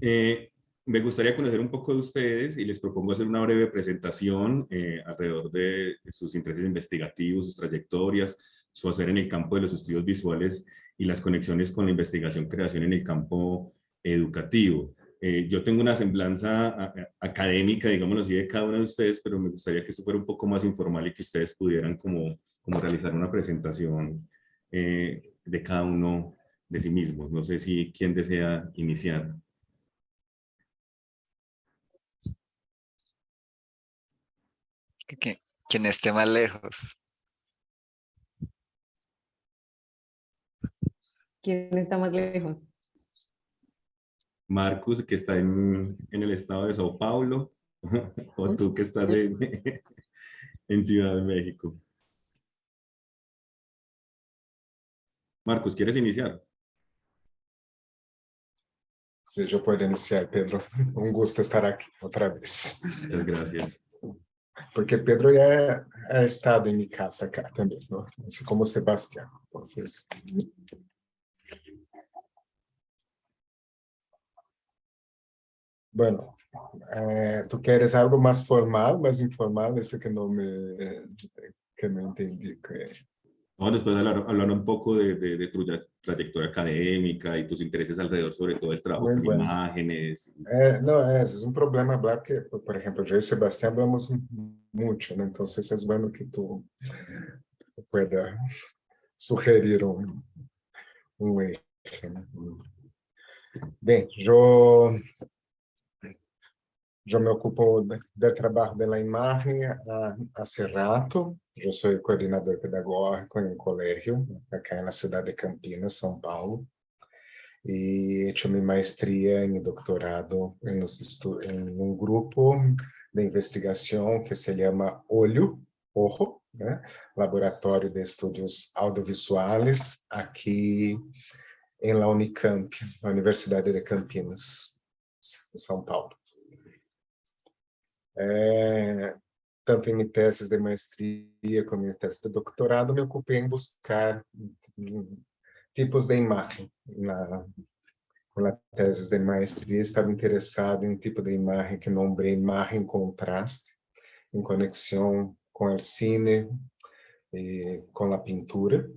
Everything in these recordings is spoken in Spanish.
Eh, Me gustaría conocer un poco de ustedes y les propongo hacer una breve presentación alrededor de sus intereses investigativos, sus trayectorias, su hacer en el campo de los estudios visuales y las conexiones con la investigación-creación en el campo educativo. Yo tengo una semblanza académica, digámoslo así, de cada uno de ustedes, pero me gustaría que esto fuera un poco más informal y que ustedes pudieran como realizar una presentación de cada uno de sí mismos. No sé si quién desea iniciar. Quien esté más lejos. ¿Quién está más lejos? Marcus, que está en el estado de Sao Paulo, o tú que estás en Ciudad de México. Marcus, ¿quieres iniciar? Sí, yo puedo iniciar, Pedro. Un gusto estar aquí otra vez. Muchas gracias. Porque Pedro ya ha estado en mi casa acá también, ¿no? Así como Sebastián. Entonces, bueno, ¿tú quieres algo más formal, más informal? Eso que no entendí. Vamos después a hablar un poco de tu trayectoria académica y tus intereses alrededor, sobre todo el trabajo Muy con bueno. imágenes. No, es un problema hablar que, por ejemplo, yo y Sebastián hablamos mucho, ¿no? Entonces es bueno que tú puedas sugerir un eje, ¿no? Bien, yo me ocupo del trabajo de la imagen hace rato. Yo soy coordinador pedagógico en un colegio acá en la ciudad de Campinas, São Paulo. Y he hecho mi maestría y mi doctorado en un grupo de investigación que se llama Ojo, ¿eh? Laboratorio de Estudios Audiovisuales, aquí en la Unicamp, la Universidad de Campinas, São Paulo. Tanto em minha tese de maestria como em minha tese de doutorado, me ocupei em buscar tipos de imagem. Na tese de maestria, estava interessado em um tipo de imagem que nombrei imagem contraste, em conexão com o cine e com a pintura.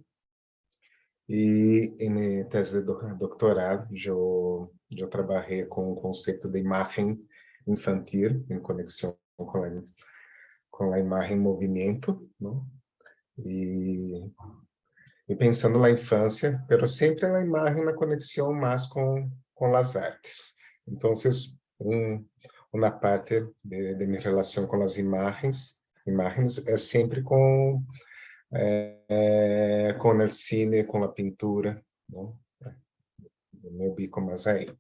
E em minha tese de doutorado, eu trabalhei com o conceito de imagem infantil, em conexão com a imagem em movimento, não? E pensando na infância, pero sempre na imagem na conexão mais com as artes. Então, uma parte de minha relação com as imagens é sempre com o cine, com a pintura, não? Me ubico mais aí.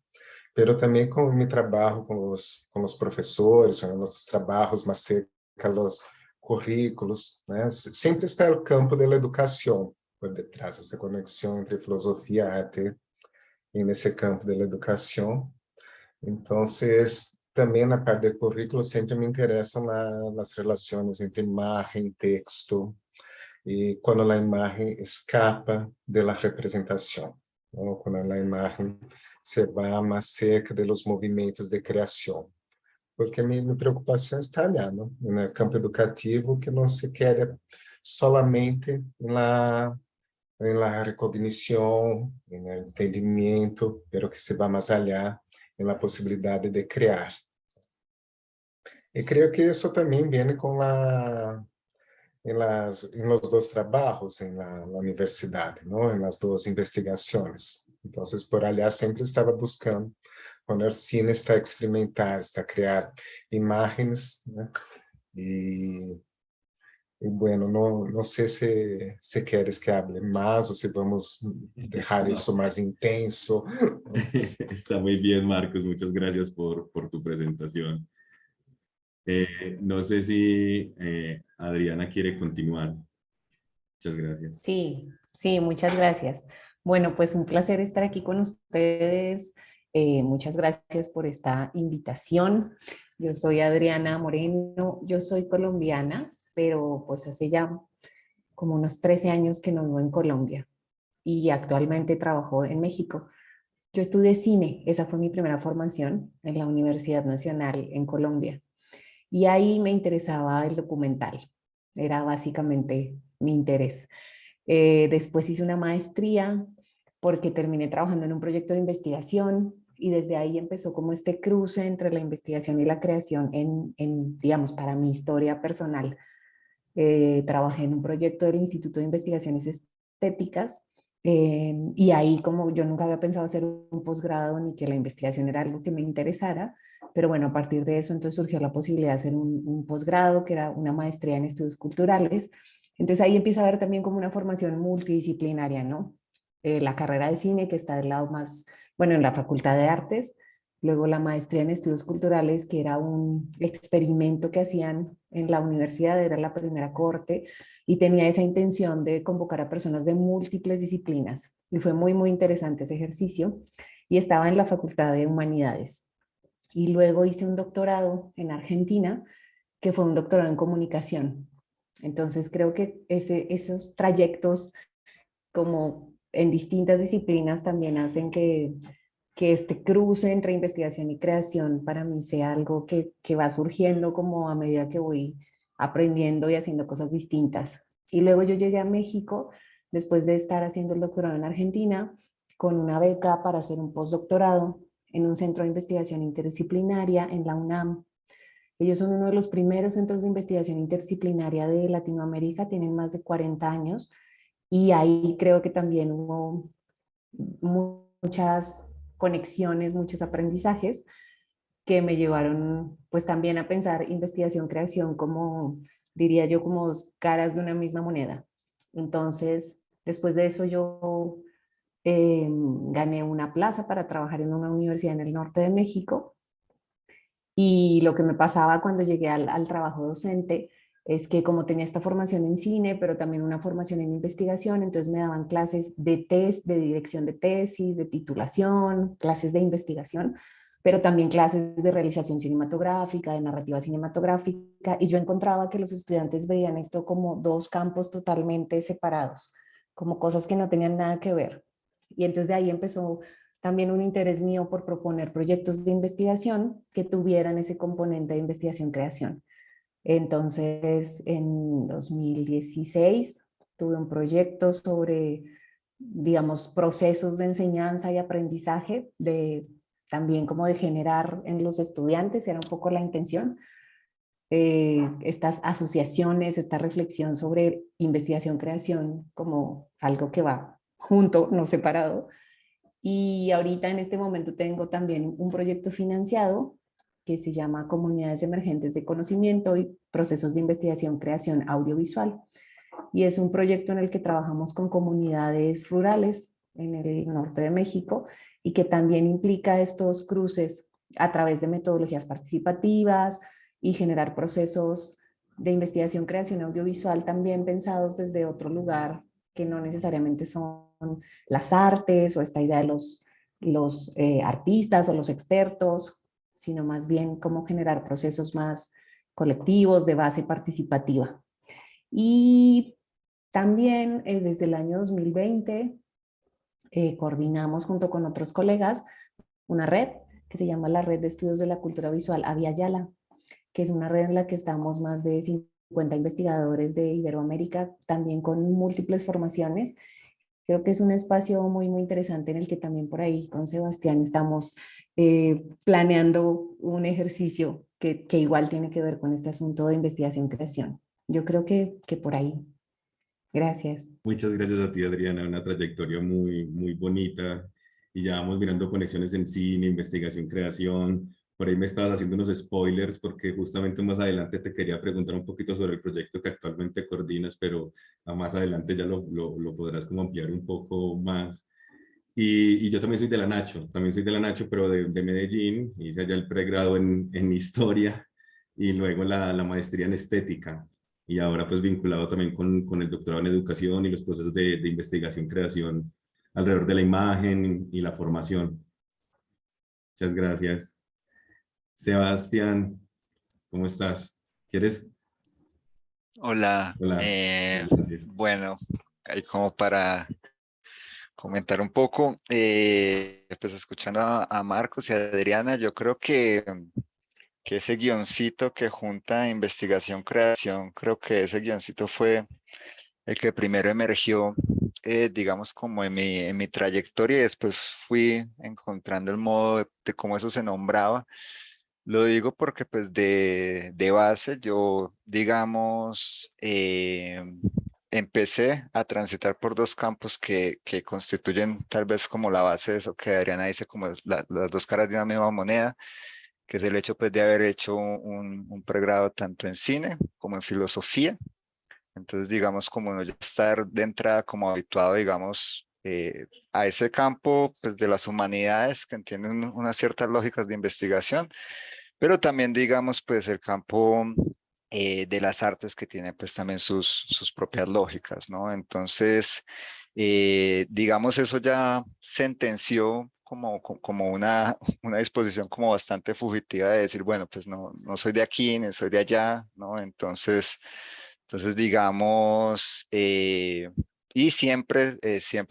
Pero também com meu trabalho com os professores, com nossos trabalhos mais cerca dos currículos, né? Sempre está o campo da educação por detrás, essa conexão entre filosofia e arte e nesse campo da educação. Então, também na parte do currículo sempre me interessam as relações entre imagem, texto, e quando a imagem escapa da representação, ou quando a imagem se vai mais cerca dos movimentos de criação. Porque minha preocupação está ali, no campo educativo, que não se quer solamente na recognição, no entendimento, pero que se vai mais allá na possibilidade de criar. E creio que isso também vem com em los dois trabalhos na universidade, não? Em las duas investigações. Então, por allá sempre estava buscando quando o cine está a experimentar, está a criar imagens, né? E bueno, não sei se queres que hable mais ou se vamos deixar isso mais intenso. Está muy bien, Marcos. Muchas gracias por tu presentación. No sé si Adriana quiere continuar. Muchas gracias. Sí, sí, muchas gracias. Bueno, pues un placer estar aquí con ustedes. Muchas gracias por esta invitación. Yo soy Adriana Moreno, yo soy colombiana, pero pues hace ya como unos 13 años que no vivo en Colombia y actualmente trabajo en México. Yo estudié cine, esa fue mi primera formación en la Universidad Nacional en Colombia. Y ahí me interesaba el documental, era básicamente mi interés. Después hice una maestría porque terminé trabajando en un proyecto de investigación y desde ahí empezó como este cruce entre la investigación y la creación digamos, para mi historia personal. Trabajé en un proyecto del Instituto de Investigaciones Estéticas y ahí como yo nunca había pensado hacer un posgrado ni que la investigación era algo que me interesara, pero bueno, a partir de eso entonces surgió la posibilidad de hacer un posgrado que era una maestría en estudios culturales. Entonces ahí empieza a haber también como una formación multidisciplinaria, ¿no? La carrera de cine que está del lado más, bueno, en la Facultad de Artes, luego la maestría en estudios culturales, que era un experimento que hacían en la universidad, era la primera cohorte, y tenía esa intención de convocar a personas de múltiples disciplinas. Y fue muy, muy interesante ese ejercicio. Y estaba en la Facultad de Humanidades. Y luego hice un doctorado en Argentina, que fue un doctorado en comunicación. Entonces creo que esos trayectos como en distintas disciplinas también hacen que este cruce entre investigación y creación para mí sea algo que va surgiendo como a medida que voy aprendiendo y haciendo cosas distintas. Y luego yo llegué a México después de estar haciendo el doctorado en Argentina con una beca para hacer un postdoctorado en un centro de investigación interdisciplinaria en la UNAM. Ellos son uno de los primeros centros de investigación interdisciplinaria de Latinoamérica, tienen más de 40 años y ahí creo que también hubo muchas conexiones, muchos aprendizajes que me llevaron pues también a pensar investigación, creación como, diría yo, como dos caras de una misma moneda. Entonces, después de eso yo gané una plaza para trabajar en una universidad en el norte de México y lo que me pasaba cuando llegué al trabajo docente es que como tenía esta formación en cine, pero también una formación en investigación, entonces me daban clases de dirección de tesis, de titulación, clases de investigación, pero también clases de realización cinematográfica, de narrativa cinematográfica, y yo encontraba que los estudiantes veían esto como dos campos totalmente separados, como cosas que no tenían nada que ver. Y entonces de ahí empezó también un interés mío por proponer proyectos de investigación que tuvieran ese componente de investigación-creación. Entonces, en 2016 tuve un proyecto sobre, digamos, procesos de enseñanza y aprendizaje, también como de generar en los estudiantes, era un poco la intención, estas asociaciones, esta reflexión sobre investigación-creación como algo que va junto, no separado. Y ahorita en este momento tengo también un proyecto financiado que se llama Comunidades Emergentes de Conocimiento y Procesos de Investigación Creación Audiovisual. Y es un proyecto en el que trabajamos con comunidades rurales en el norte de México y que también implica estos cruces a través de metodologías participativas y generar procesos de investigación, creación audiovisual también pensados desde otro lugar que no necesariamente son las artes o esta idea de los artistas o los expertos, sino más bien cómo generar procesos más colectivos de base participativa. Y también desde el año 2020 coordinamos junto con otros colegas una red que se llama la Red de Estudios de la Cultura Visual Avia Yala, que es una red en la que estamos más de 50 investigadores de Iberoamérica, también con múltiples formaciones. Creo que es un espacio muy, muy interesante en el que también por ahí con Sebastián estamos planeando un ejercicio que igual tiene que ver con este asunto de investigación-creación. Yo creo que por ahí. Gracias. Muchas gracias a ti, Adriana, una trayectoria muy, muy bonita y ya vamos mirando conexiones en cine, investigación, creación. Por ahí me estabas haciendo unos spoilers porque justamente más adelante te quería preguntar un poquito sobre el proyecto que actualmente coordinas, pero a más adelante ya lo podrás como ampliar un poco más. Y yo también soy de la Nacho, también soy de la Nacho, pero de Medellín. Hice allá el pregrado en historia y luego la maestría en estética. Y ahora pues vinculado también con el doctorado en educación y los procesos de investigación, creación alrededor de la imagen y la formación. Muchas gracias. Sebastián, ¿cómo estás? ¿Quieres? Hola, Hola. Gracias. bueno, ahí como para comentar un poco. pues escuchando a Marcos y a Adriana, yo creo que ese guioncito que junta investigación-creación, creo que ese guioncito fue el que primero emergió, digamos, como en mi trayectoria, y después fui encontrando el modo de cómo eso se nombraba. Lo digo porque pues de base yo, digamos, empecé a transitar por dos campos que constituyen tal vez como la base de eso que Adriana dice, como las dos caras de una misma moneda, que es el hecho pues de haber hecho un pregrado tanto en cine como en filosofía. Entonces, digamos, como no ya estar de entrada como habituado, digamos, a ese campo pues de las humanidades que entienden unas ciertas lógicas de investigación, pero también, digamos, pues el campo de las artes que tiene pues también sus propias lógicas, ¿no? Entonces, digamos, eso ya sentenció como una disposición como bastante fugitiva de decir, bueno, pues no soy de aquí, ni soy de allá, ¿no? Entonces digamos, y siempre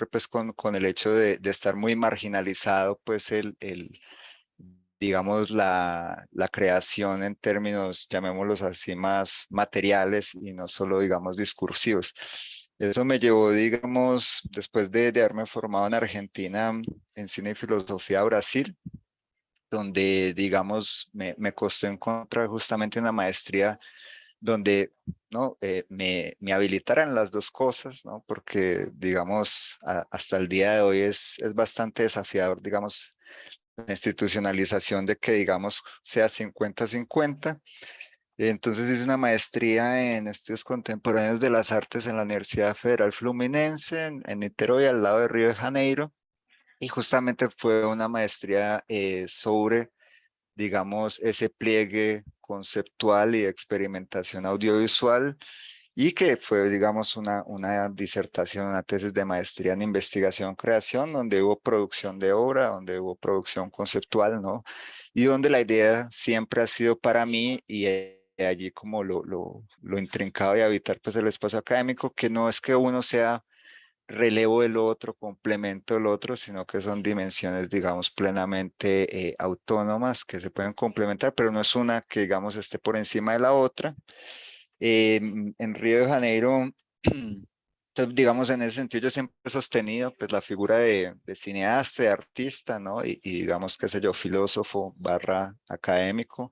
pues con el hecho de estar muy marginalizado, pues digamos, la creación en términos, llamémoslos así, más materiales y no solo, digamos, discursivos. Eso me llevó, digamos, después de haberme formado en Argentina en cine y filosofía a Brasil, donde, digamos, me costó encontrar justamente una maestría donde ¿no? Me habilitaran las dos cosas, ¿no? Porque, digamos, hasta el día de hoy es bastante desafiador, digamos, la institucionalización de que, digamos, sea 50-50. Entonces hice una maestría en estudios contemporáneos de las artes en la Universidad Federal Fluminense, en Niterói, al lado de Río de Janeiro, y justamente fue una maestría sobre, digamos, ese pliegue conceptual y de experimentación audiovisual, y que fue, digamos, una disertación, una tesis de maestría en investigación-creación, donde hubo producción de obra, donde hubo producción conceptual, ¿no? Y donde la idea siempre ha sido para mí, y allí como lo intrincado y habitar pues el espacio académico, que no es que uno sea relevo del otro, complemento del otro, sino que son dimensiones, digamos, plenamente autónomas que se pueden complementar, pero no es una que, digamos, esté por encima de la otra. En Río de Janeiro, entonces, digamos, en ese sentido yo siempre he sostenido pues la figura de cineasta, de artista, ¿no? Y digamos, qué sé yo, filósofo barra académico,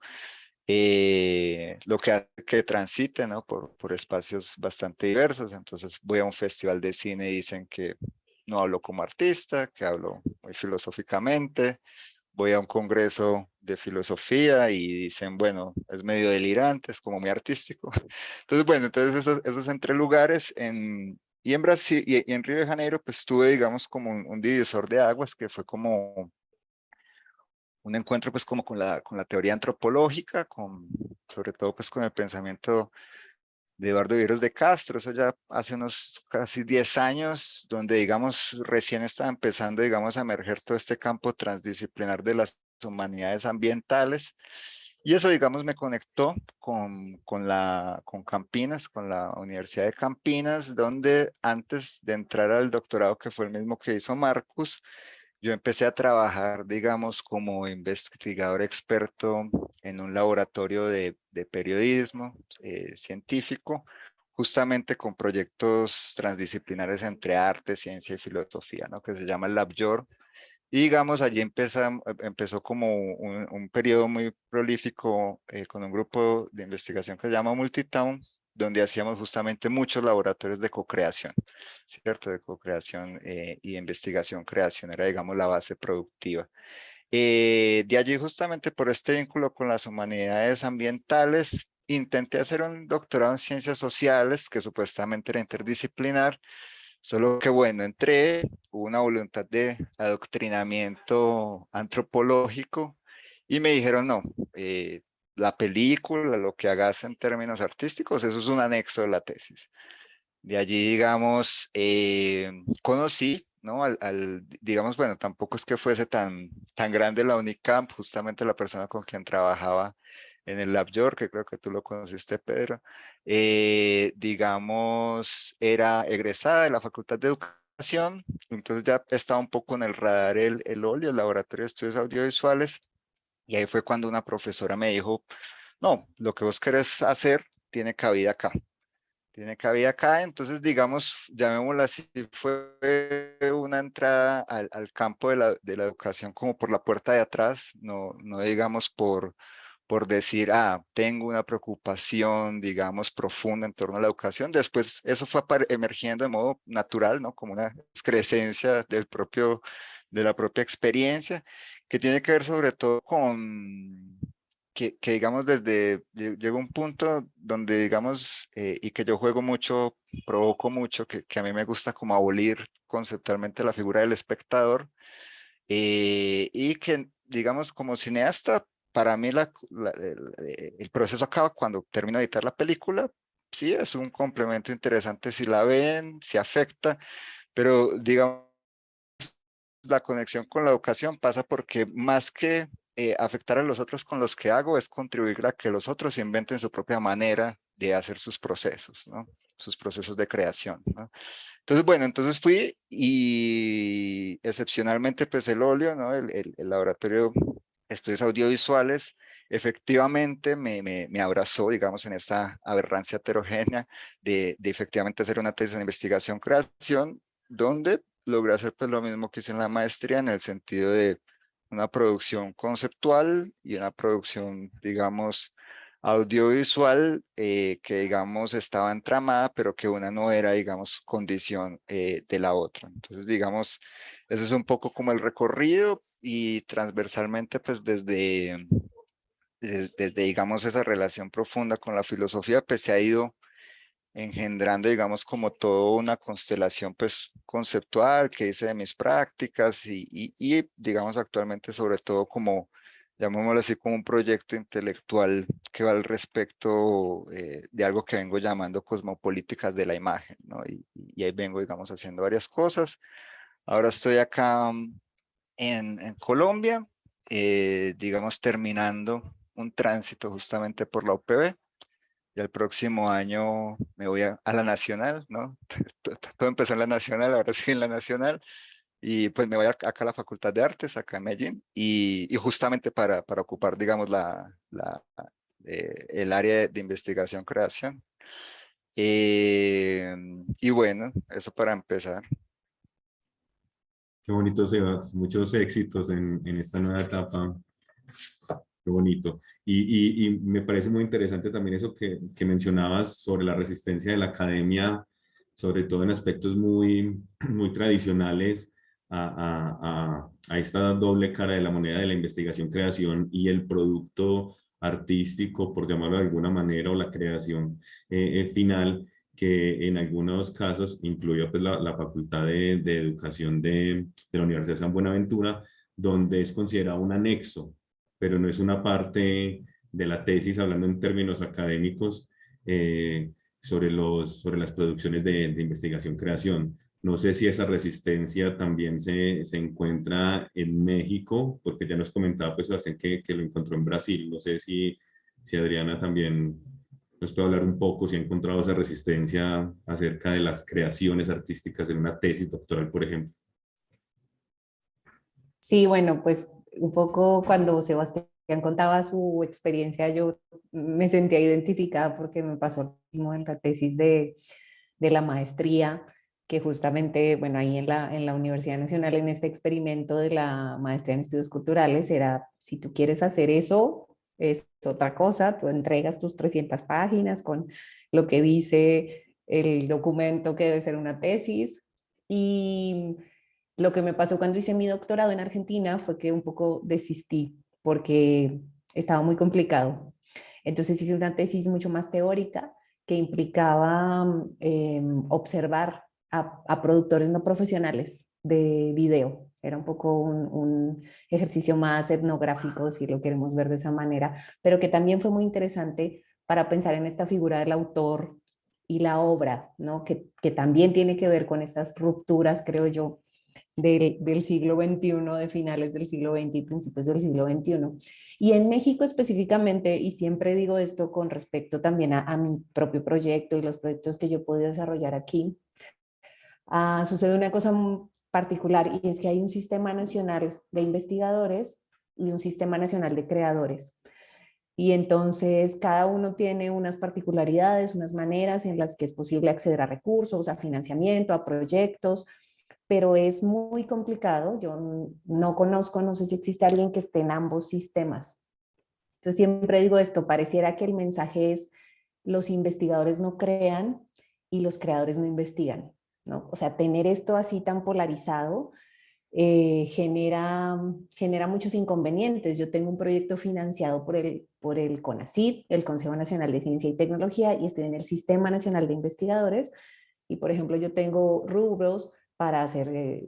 lo que hace que transite, ¿no? Por espacios bastante diversos. Entonces voy a un festival de cine y dicen que no hablo como artista, que hablo muy filosóficamente. Voy a un congreso de filosofía y dicen, bueno, es medio delirante, es como muy artístico. Entonces, bueno, entonces esos entre lugares y en Brasil y en Río de Janeiro, pues tuve, digamos, como un divisor de aguas que fue como un encuentro pues como con la teoría antropológica, sobre todo pues con el pensamiento de Eduardo Viveros de Castro, eso ya hace unos casi 10 años, donde digamos recién estaba empezando digamos a emerger todo este campo transdisciplinar de las humanidades ambientales, y eso digamos me conectó con Campinas, con la Universidad de Campinas, donde antes de entrar al doctorado, que fue el mismo que hizo Marcus, yo empecé a trabajar, digamos, como investigador experto en un laboratorio de periodismo científico, justamente con proyectos transdisciplinares entre arte, ciencia y filosofía, ¿no? Que se llama el LabJOR. Y digamos, allí empezó como un periodo muy prolífico con un grupo de investigación que se llama Multitown, donde hacíamos justamente muchos laboratorios de co-creación, ¿cierto? De co-creación y investigación, creación, era, digamos, la base productiva. De allí, justamente por este vínculo con las humanidades ambientales, intenté hacer un doctorado en ciencias sociales, que supuestamente era interdisciplinar, solo que bueno, hubo una voluntad de adoctrinamiento antropológico y me dijeron, no, la película, lo que hagas en términos artísticos, eso es un anexo de la tesis. De allí, digamos, conocí, ¿no? Digamos, bueno, tampoco es que fuese tan grande la Unicamp, justamente la persona con quien trabajaba en el Lab York, que creo que tú lo conociste, Pedro, digamos, era egresada de la Facultad de Educación entonces ya estaba un poco en el radar el OLI, el Laboratorio de Estudios Audiovisuales, y ahí fue cuando una profesora me dijo, no, lo que vos querés hacer tiene cabida acá. Tiene cabida acá, entonces digamos, llamémoslo así, fue una entrada al campo de la educación como por la puerta de atrás, no digamos por decir, tengo una preocupación, digamos, profunda en torno a la educación. Después eso fue emergiendo de modo natural, ¿no? Como una excrescencia de la propia experiencia, que tiene que ver sobre todo con que digamos, llegó un punto donde, digamos, y que yo juego mucho, provoco mucho, que a mí me gusta como abolir conceptualmente la figura del espectador, y que, digamos, como cineasta, para mí el proceso acaba cuando termino de editar la película. Sí, es un complemento interesante si la ven, si afecta, pero digamos, la conexión con la educación pasa porque más que afectar a los otros con los que hago, es contribuir a que los otros inventen su propia manera de hacer sus procesos, ¿no? Sus procesos de creación, ¿no? Entonces, bueno, entonces fui y excepcionalmente pues el óleo, ¿no? El laboratorio de estudios audiovisuales, efectivamente me abrazó, digamos, en esta aberrancia heterogénea de efectivamente hacer una tesis de investigación-creación, donde logré hacer pues lo mismo que hice en la maestría, en el sentido de una producción conceptual y una producción, digamos, audiovisual, que digamos estaba entramada, pero que una no era, digamos, condición de la otra. Entonces, digamos, ese es un poco como el recorrido, y transversalmente pues desde digamos esa relación profunda con la filosofía, pues se ha ido engendrando, digamos, como toda una constelación pues conceptual que hice de mis prácticas, y digamos actualmente sobre todo como, llamémoslo así, como un proyecto intelectual que va al respecto de algo que vengo llamando cosmopolíticas de la imagen, ¿no? Y ahí vengo, digamos, haciendo varias cosas. Ahora estoy acá en Colombia, digamos, terminando un tránsito justamente por la UPB. Y el próximo año me voy a la Nacional, ¿no? Todo empezó en la Nacional, ahora sí en la Nacional. Y pues me voy acá a la Facultad de Artes, acá en Medellín, y justamente para ocupar, digamos, el área de investigación-creación. Y bueno, eso para empezar. Qué bonito, Sebas. Muchos éxitos en esta nueva etapa. Qué bonito. Y me parece muy interesante también eso que mencionabas sobre la resistencia de la academia, sobre todo en aspectos muy tradicionales, a esta doble cara de la moneda de la investigación-creación y el producto artístico, por llamarlo de alguna manera, o la creación final, que en algunos casos incluyó pues, la Facultad de Educación de la Universidad de San Buenaventura, donde es considerado un anexo, pero no es una parte de la tesis, hablando en términos académicos, sobre las producciones de investigación-creación. No sé si esa resistencia también se encuentra en México, porque ya nos comentaba pues Sebastián que lo encontró en Brasil. No sé si Adriana también nos puede hablar un poco si ha encontrado esa resistencia acerca de las creaciones artísticas en una tesis doctoral, por ejemplo. Sí, bueno, pues un poco cuando Sebastián contaba su experiencia, yo me sentía identificada porque me pasó lo mismo en la tesis de la maestría, que justamente, bueno, ahí en la Universidad Nacional, en este experimento de la maestría en estudios culturales, era, si tú quieres hacer eso, es otra cosa, tú entregas tus 300 páginas con lo que dice el documento que debe ser una tesis. Y lo que me pasó cuando hice mi doctorado en Argentina fue que un poco desistí porque estaba muy complicado. Entonces hice una tesis mucho más teórica que implicaba observar a productores no profesionales de video. Era un poco un ejercicio más etnográfico, si lo queremos ver de esa manera, pero que también fue muy interesante para pensar en esta figura del autor y la obra, ¿no? Que también tiene que ver con estas rupturas, creo yo, del siglo XXI, de finales del siglo XX y principios del siglo XXI. Y en México específicamente, y siempre digo esto con respecto también a mi propio proyecto y los proyectos que yo puedo desarrollar aquí, sucede una cosa particular y es que hay un sistema nacional de investigadores y un sistema nacional de creadores. Y entonces cada uno tiene unas particularidades, unas maneras en las que es posible acceder a recursos, a financiamiento, a proyectos, pero es muy complicado. Yo no conozco, no sé si existe alguien que esté en ambos sistemas. Entonces siempre digo esto, pareciera que el mensaje es los investigadores no crean y los creadores no investigan, ¿no? O sea, tener esto así tan polarizado genera muchos inconvenientes. Yo tengo un proyecto financiado por el CONACYT, el Consejo Nacional de Ciencia y Tecnología, y estoy en el Sistema Nacional de Investigadores. Y, por ejemplo, yo tengo rubros para hacer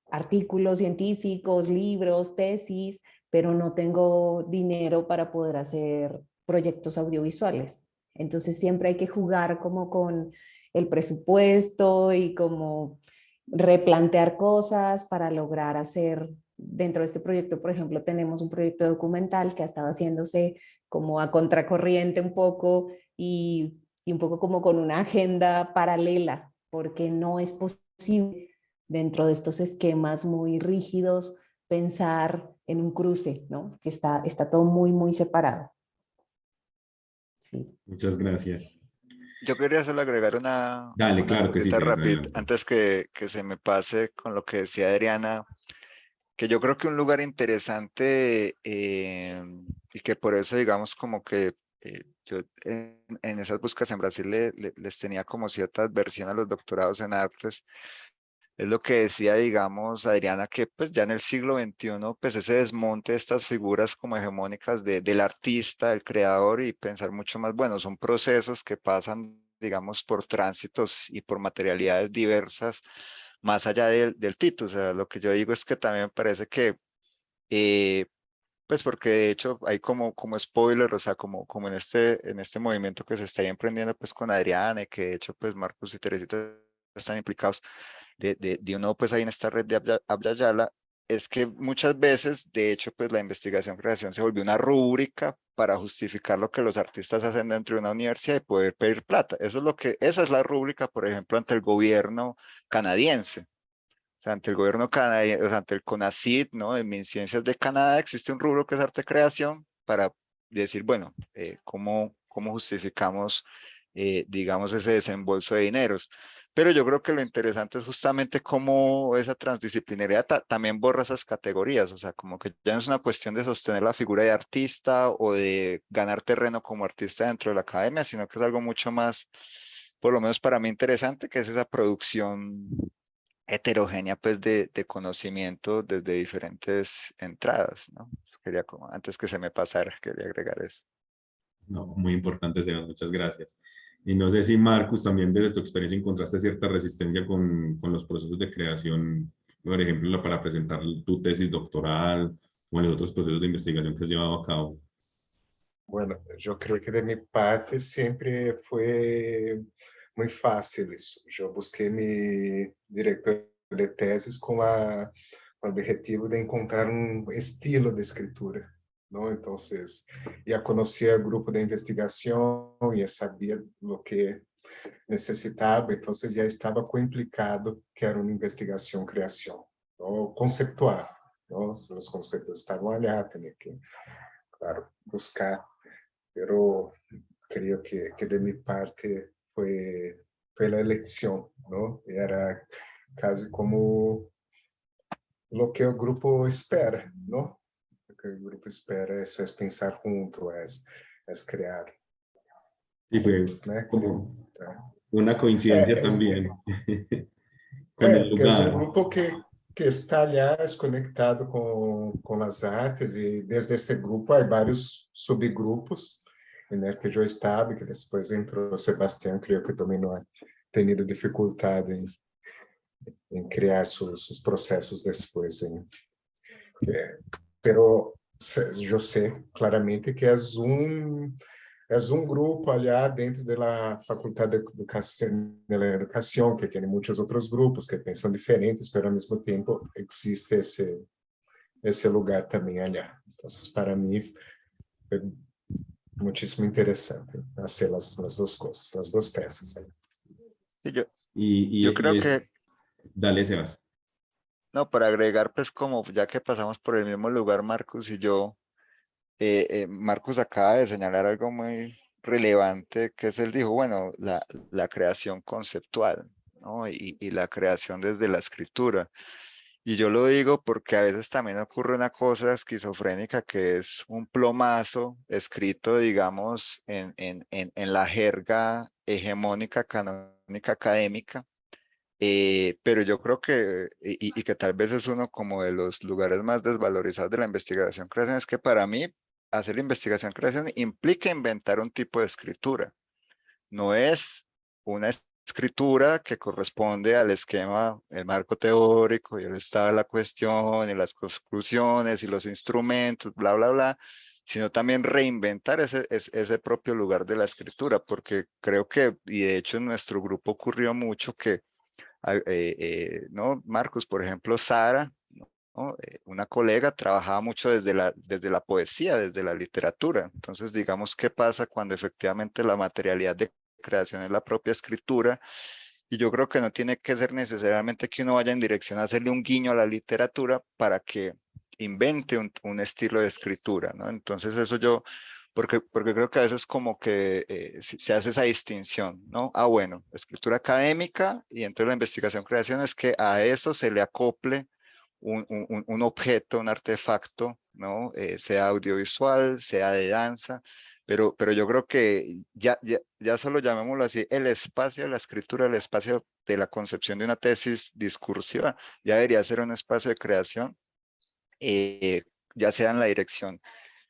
artículos científicos, libros, tesis, pero no tengo dinero para poder hacer proyectos audiovisuales. Entonces siempre hay que jugar como con el presupuesto y como replantear cosas para lograr hacer, dentro de este proyecto, por ejemplo, tenemos un proyecto documental que ha estado haciéndose como a contracorriente un poco y un poco como con una agenda paralela, porque no es posible dentro de estos esquemas muy rígidos pensar en un cruce, ¿no? Que está todo muy, muy separado. Sí. Muchas gracias. Yo quería solo agregar Dale, una claro que sí, cosita Fred, rápida adelante. antes que se me pase con lo que decía Adriana, que yo creo que un lugar interesante y que por eso digamos como que yo en esas búsquedas en Brasil les tenía como cierta adversión a los doctorados en artes. Es lo que decía, digamos, Adriana, que pues ya en el siglo XXI, pues ese desmonte de estas figuras como hegemónicas del artista, del creador y pensar mucho más, bueno, son procesos que pasan, digamos, por tránsitos y por materialidades diversas, más allá del título. O sea, lo que yo digo es que también me parece que, eh, pues porque de hecho hay como spoiler, o sea, como en este movimiento que se está emprendiendo pues con Adriana y que de hecho pues Marcos y Teresita están implicados de uno pues ahí en esta red de Abya Yala, es que muchas veces, de hecho, pues la investigación-creación se volvió una rúbrica para justificar lo que los artistas hacen dentro de una universidad y poder pedir plata. Eso es esa es la rúbrica, por ejemplo, ante el gobierno canadiense. O sea, ante el gobierno canadiense, o sea, ante el CONACYT, ¿no? En MinCiencias de Canadá existe un rubro que es arte-creación para decir, bueno, ¿cómo justificamos, digamos, ese desembolso de dineros? Pero yo creo que lo interesante es justamente cómo esa transdisciplinaridad también borra esas categorías, o sea, como que ya no es una cuestión de sostener la figura de artista o de ganar terreno como artista dentro de la academia, sino que es algo mucho más, por lo menos para mí, interesante, que es esa producción heterogénea pues de conocimiento desde diferentes entradas, ¿no? Quería como, antes que se me pasara, quería agregar eso. No, muy importante, Sebas, muchas gracias. Y no sé si, Marcus, también desde tu experiencia encontraste cierta resistencia con los procesos de creación, por ejemplo, para presentar tu tesis doctoral o en los otros procesos de investigación que has llevado a cabo. Bueno, yo creo que de mi parte siempre fue muy fácil eso. Yo busqué mi director de tesis com o objetivo de encontrar um estilo de escritura, não? Então, já conhecia o grupo de investigação, já sabia o que necessitava, então já estava co-implicado que era uma investigação-criação, conceptual. Não? Os conceitos estavam ali, tinha que, claro, buscar, pero creio que de minha parte foi a eleição, não? Era quase como o que o grupo espera, não? O que o grupo espera é pensar junto, é criar Sí, fue junto, né? como una coincidencia É, también con el porque é um lugar. grupo que está, aliás, conectado com as artes, e desde esse grupo há vários subgrupos, né, que eu estava, que depois entrou o Sebastião, creio que também não ha tenido dificuldade em criar seus processos depois. Pero eu sei claramente que és um grupo allá dentro da Faculdade de Educação, que tem muitos outros grupos que pensam diferentes, mas ao mesmo tempo existe esse lugar também allá. Então, para mim, foi muitíssimo interessante hacer as duas coisas, as duas teses. Sí, Y, Yo y creo que, es, dale, Sebas. no, para agregar, pues como ya que pasamos por el mismo lugar, Marcus y yo, Marcus acaba de señalar algo muy relevante, que es él dijo, bueno, la creación conceptual, ¿no? Y la creación desde la escritura. Y yo lo digo porque a veces también ocurre una cosa esquizofrénica que es un plomazo escrito, digamos, en la jerga hegemónica, canónica, académica. Pero yo creo que, y que tal vez es uno como de los lugares más desvalorizados de la investigación creación, es que para mí hacer la investigación creación implica inventar un tipo de escritura. No es una escritura que corresponde al esquema, el marco teórico y el estado de la cuestión y las conclusiones y los instrumentos, bla, bla, bla, sino también reinventar ese propio lugar de la escritura, porque creo que, y de hecho en nuestro grupo ocurrió mucho que, ¿no? Marcos, por ejemplo, Sara, ¿no? Una colega trabajaba mucho desde la poesía, desde la literatura. Entonces, digamos, ¿qué pasa cuando efectivamente la materialidad de creación es la propia escritura? Y yo creo que no tiene que ser necesariamente que uno vaya en dirección a hacerle un guiño a la literatura para que invente un estilo de escritura, ¿no? Entonces, eso yo, porque creo que a veces como que se hace esa distinción, ¿no? Ah, bueno, escritura académica y entonces la investigación creación es que a eso se le acople un objeto, un artefacto, ¿no? Sea audiovisual, sea de danza, pero yo creo que ya solo llamémoslo así, el espacio de la escritura, el espacio de la concepción de una tesis discursiva, ya debería ser un espacio de creación, eh, ya sea en la dirección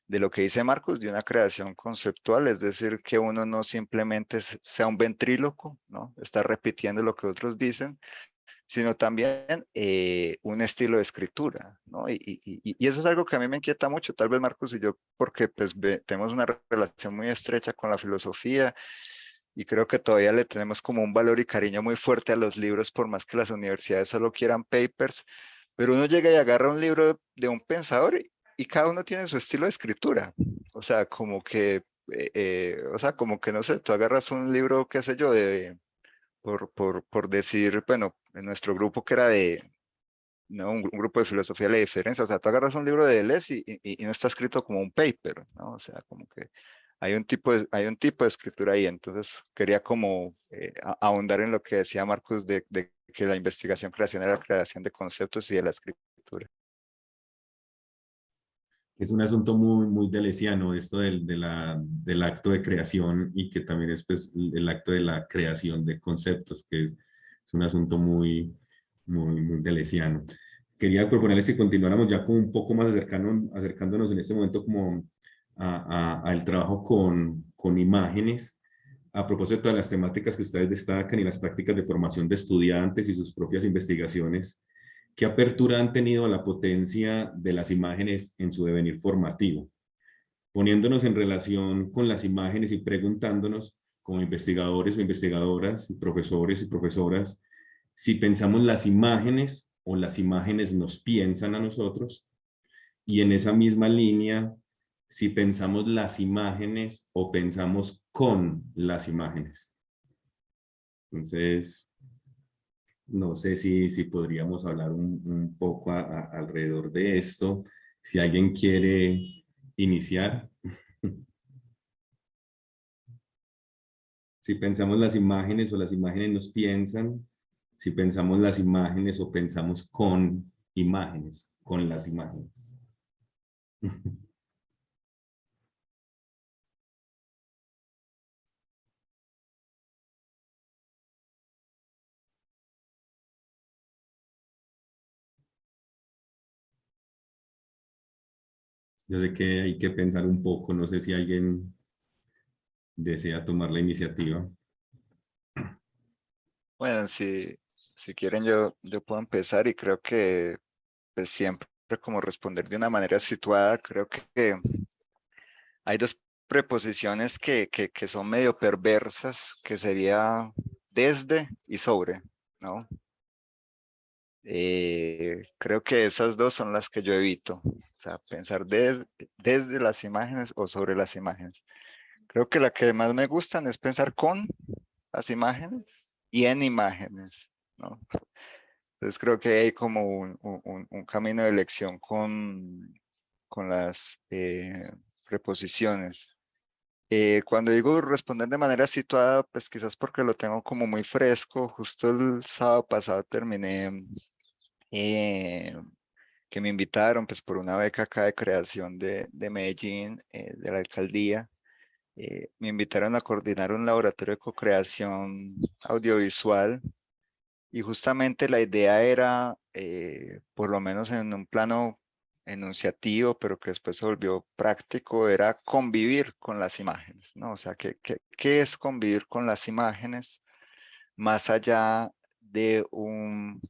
de lo que dice Marcos, de una creación conceptual, es decir, que uno no simplemente sea un ventríloco, ¿no? Está repitiendo lo que otros dicen, sino también un estilo de escritura, ¿no? Y eso es algo que a mí me inquieta mucho, tal vez Marcos y yo, porque pues tenemos una relación muy estrecha con la filosofía y creo que todavía le tenemos como un valor y cariño muy fuerte a los libros, por más que las universidades solo quieran papers, pero uno llega y agarra un libro de un pensador y cada uno tiene su estilo de escritura, o sea, como que... o sea, como que no sé, tú agarras un libro, qué sé yo, por decir, bueno, en nuestro grupo que era de, ¿no? Un grupo de filosofía de la diferencia, o sea, tú agarras un libro de Deleuze y no está escrito como un paper, ¿no? O sea, como que hay un tipo de escritura ahí, entonces quería como ahondar en lo que decía Marcus de que la investigación creación era la creación de conceptos y de la escritura. Es un asunto muy, muy deleuziano esto del acto de creación y que también es pues, el acto de la creación de conceptos, que es un asunto muy, muy, muy deleuziano. Quería proponerles que continuáramos ya como un poco más acercándonos en este momento como al trabajo con imágenes, a propósito de las temáticas que ustedes destacan y las prácticas de formación de estudiantes y sus propias investigaciones. ¿Qué apertura han tenido a la potencia de las imágenes en su devenir formativo? Poniéndonos en relación con las imágenes y preguntándonos como investigadores o investigadoras, profesores y profesoras, si pensamos las imágenes o las imágenes nos piensan a nosotros, y en esa misma línea, si pensamos las imágenes o pensamos con las imágenes. Entonces, no sé si podríamos hablar un poco alrededor de esto. Si alguien quiere iniciar. Si pensamos las imágenes o las imágenes nos piensan, si pensamos las imágenes o pensamos con imágenes, con las imágenes. Yo sé que hay que pensar un poco, no sé si alguien desea tomar la iniciativa. Bueno, si quieren yo puedo empezar y creo que pues, siempre como responder de una manera situada, creo que hay dos preposiciones que son medio perversas, que sería desde y sobre, ¿no? Creo que esas dos son las que yo evito, o sea, pensar desde las imágenes o sobre las imágenes. Creo que la que más me gustan es pensar con las imágenes y en imágenes, ¿no? Entonces creo que hay como un camino de elección con las preposiciones. Cuando digo responder de manera situada, pues quizás porque lo tengo como muy fresco. Justo el sábado pasado terminé eh, que me invitaron pues por una beca acá de creación de Medellín, de la alcaldía. Me invitaron a coordinar un laboratorio de co-creación audiovisual y justamente la idea era, por lo menos en un plano enunciativo, pero que después se volvió práctico, era convivir con las imágenes, ¿no? O sea, ¿qué es convivir con las imágenes más allá de un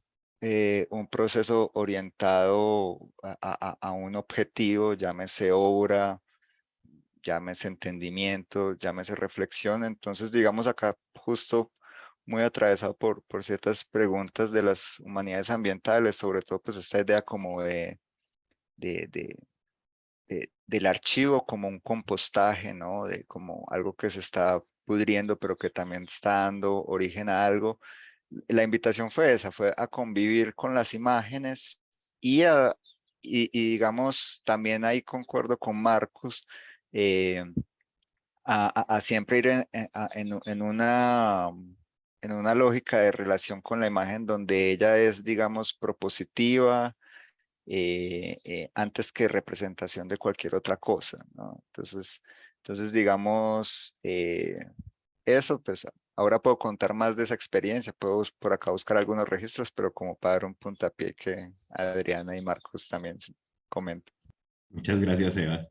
proceso orientado a un objetivo, llámese obra, llámese entendimiento, llámese reflexión? Entonces, digamos acá justo muy atravesado por ciertas preguntas de las humanidades ambientales, sobre todo pues esta idea como de, de, del archivo como un compostaje, ¿no? De como algo que se está pudriendo, pero que también está dando origen a algo. La invitación fue esa, fue a convivir con las imágenes y, y digamos, también ahí concuerdo con Marcos, eh, a siempre ir en una lógica de relación con la imagen donde ella es, digamos, propositiva, antes que representación de cualquier otra cosa, ¿no? Entonces digamos, eso, pues ahora puedo contar más de esa experiencia, puedo por acá buscar algunos registros, pero como para dar un puntapié que Adriana y Marcos también comentan. Muchas gracias, Sebas.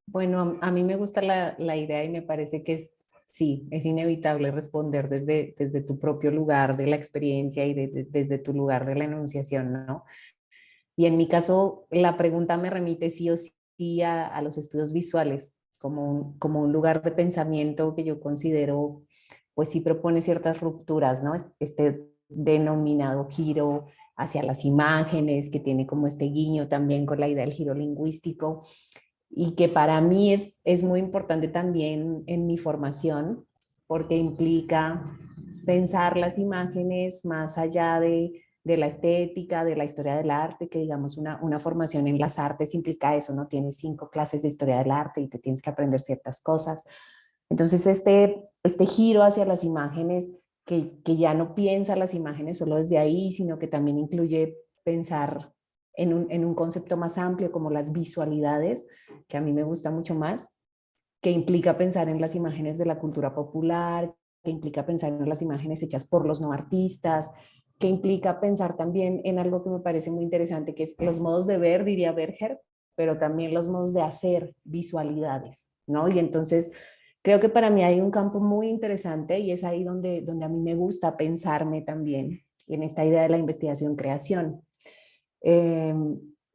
Bueno, a mí me gusta la idea y me parece que sí, es inevitable responder desde tu propio lugar de la experiencia y desde tu lugar de la enunciación, ¿no? Y en mi caso, la pregunta me remite sí o sí a los estudios visuales, como un lugar de pensamiento que yo considero, pues sí propone ciertas rupturas, ¿no? Este denominado giro hacia las imágenes, que tiene como este guiño también con la idea del giro lingüístico, y que para mí es muy importante también en mi formación, porque implica pensar las imágenes más allá de la estética, de la historia del arte, que digamos una formación en las artes implica eso, ¿no? Tienes 5 clases de historia del arte y te tienes que aprender ciertas cosas. Entonces este giro hacia las imágenes, que ya no piensa las imágenes solo desde ahí, sino que también incluye pensar en un concepto más amplio como las visualidades, que a mí me gusta mucho más, que implica pensar en las imágenes de la cultura popular, que implica pensar en las imágenes hechas por los no artistas, que implica pensar también en algo que me parece muy interesante, que es los modos de ver, diría Berger, pero también los modos de hacer visualidades, ¿no? Y entonces creo que para mí hay un campo muy interesante y es ahí donde a mí me gusta pensarme también en esta idea de la investigación-creación. Eh,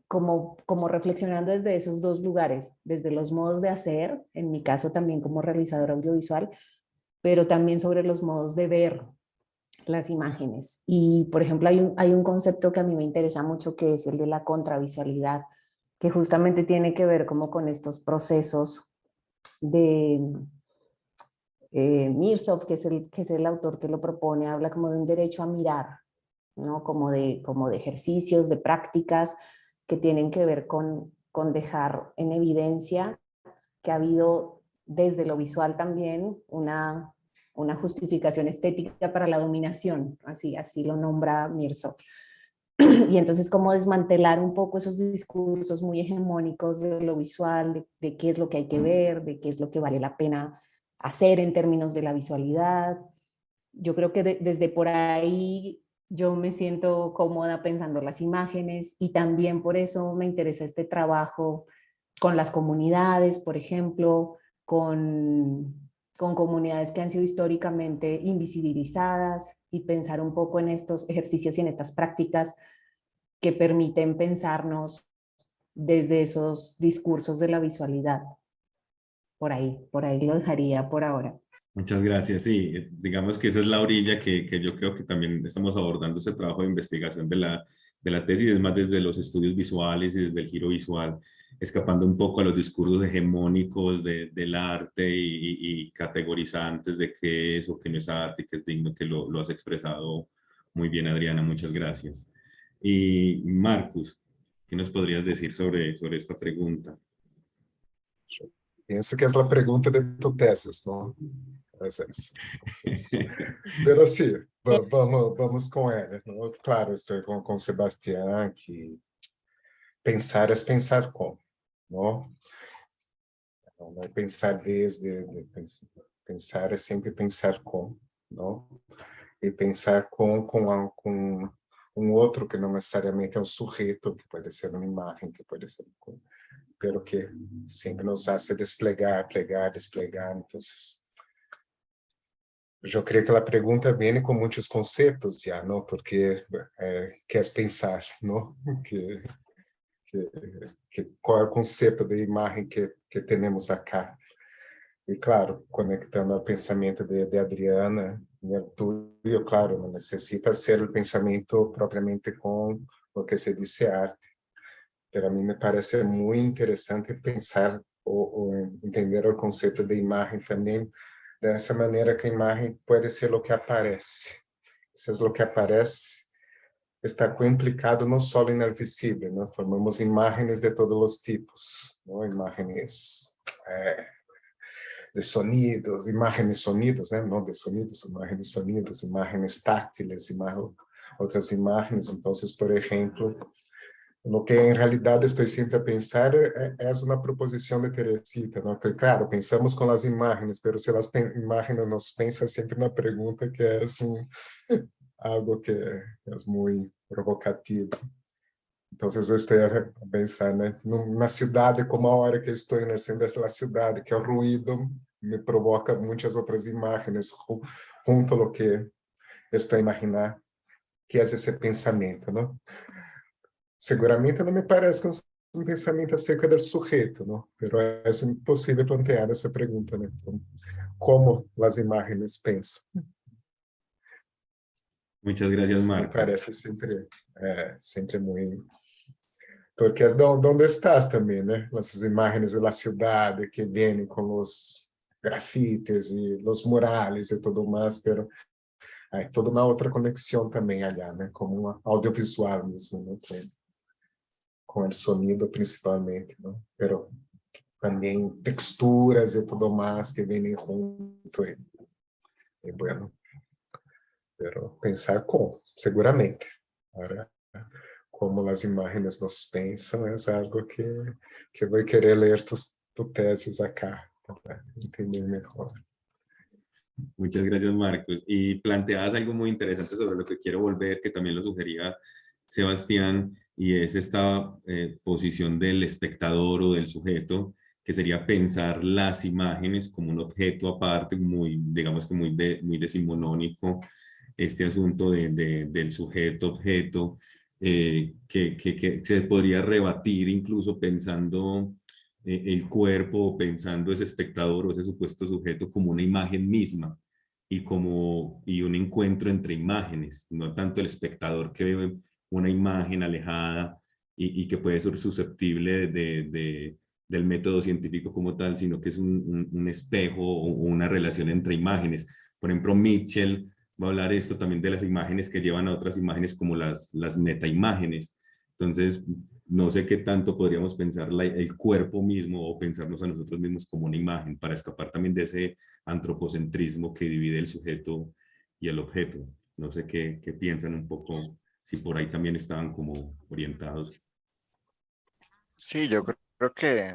como reflexionando desde esos dos lugares, desde los modos de hacer, en mi caso también como realizadora audiovisual, pero también sobre los modos de ver las imágenes. Y, por ejemplo, hay un concepto que a mí me interesa mucho, que es el de la contravisualidad, que justamente tiene que ver como con estos procesos de Mirzow, que es el autor que lo propone, habla como de un derecho a mirar, ¿no? Como de ejercicios, de prácticas que tienen que ver con dejar en evidencia que ha habido desde lo visual también una justificación estética para la dominación, así lo nombra Mirzow. Y entonces como desmantelar un poco esos discursos muy hegemónicos de lo visual, de qué es lo que hay que ver, de qué es lo que vale la pena hacer en términos de la visualidad. Yo creo que desde por ahí yo me siento cómoda pensando las imágenes, y también por eso me interesa este trabajo con las comunidades, por ejemplo, con comunidades que han sido históricamente invisibilizadas, y pensar un poco en estos ejercicios y en estas prácticas que permiten pensarnos desde esos discursos de la visualidad. Por ahí lo dejaría por ahora. Muchas gracias. Sí, digamos que esa es la orilla que yo creo que también estamos abordando ese trabajo de investigación de la tesis, es más desde los estudios visuales y desde el giro visual. escapando un poco a los discursos hegemónicos del arte y categorizantes de qué es o qué no es arte, qué es digno, que lo has expresado muy bien, Adriana, muchas gracias. Y Marcus, ¿qué nos podrías decir sobre esta pregunta? Pienso que es la pregunta de tu tesis, ¿no? Es esa. Entonces, pero sí, vamos con ella, ¿no? Claro, estoy con Sebastián, que pensar es pensar como, ¿no? Não é pensar pensar é sempre pensar com, não? E pensar com um outro que não necessariamente é um sujeito, que pode ser uma imagem, que pode ser pero que sempre nos hace desplegar, plegar, desplegar. Então, eu creio que a pergunta vem com muitos conceitos já, não? Porque quer pensar, não? Qual é o conceito de imagem que temos acá? E, claro, conectando ao pensamento de Adriana e Arturo, claro, não necessita ser o pensamento propriamente com o que se diz arte. Para mim, me parece muito interessante pensar ou entender o conceito de imagem também dessa maneira que a imagem pode ser o que aparece. Se é o que aparece, está implicado não só no visível, né? Formamos imagens de todos os tipos, não? Imagens de sonidos, imágenes sonidos, né? Não de sonidos, imágenes táctiles, outras imagens. Então, por exemplo, no que em realidade estou sempre a pensar é uma proposição de Teresita, não? Porque, claro, pensamos com as imagens, mas se as imagens nos pensam sempre na pergunta que é assim, algo que é muito provocativo. Então, eu estou a pensar, né, na cidade, como a hora que estou no centro da cidade, que o ruído me provoca muitas outras imagens junto ao que estou a imaginar, que é esse pensamento, não? Seguramente não me parece que um pensamento acerca do sujeito, não? Mas é impossível plantear essa pergunta, né? Então, como as imagens pensam? Muchas gracias, Isso me Marcos. parece sempre muito... Porque é onde estás também, né? Essas imagens da cidade que vêm com os grafites e os murales e tudo mais, pero hay toda uma outra conexão também allá, né? Como um audiovisual mesmo, né? Com o sonido principalmente, né? Pero também texturas e tudo mais que vêm junto. E bueno, pero pensar com, seguramente. Agora, como as imagens nos pensam, é algo que vou querer ler tus teses acá para entender melhor. Muchas gracias, Marcos. Y planteabas algo muy interesante sobre lo que quiero volver, que también lo sugería Sebastián, y es esta posición del espectador o del sujeto, que sería pensar las imágenes como un objeto aparte, muy, digamos que muy decimonónico, este asunto del sujeto-objeto, que se podría rebatir incluso pensando el cuerpo, pensando ese espectador o ese supuesto sujeto como una imagen misma y un encuentro entre imágenes, no tanto el espectador que ve una imagen alejada y que puede ser susceptible del método científico como tal, sino que es un espejo o una relación entre imágenes. Por ejemplo, Mitchell va a hablar esto también de las imágenes que llevan a otras imágenes como las metaimágenes. Entonces, no sé qué tanto podríamos pensar el cuerpo mismo o pensarnos a nosotros mismos como una imagen para escapar también de ese antropocentrismo que divide el sujeto y el objeto. No sé qué piensan un poco, si por ahí también estaban como orientados. Sí, yo creo que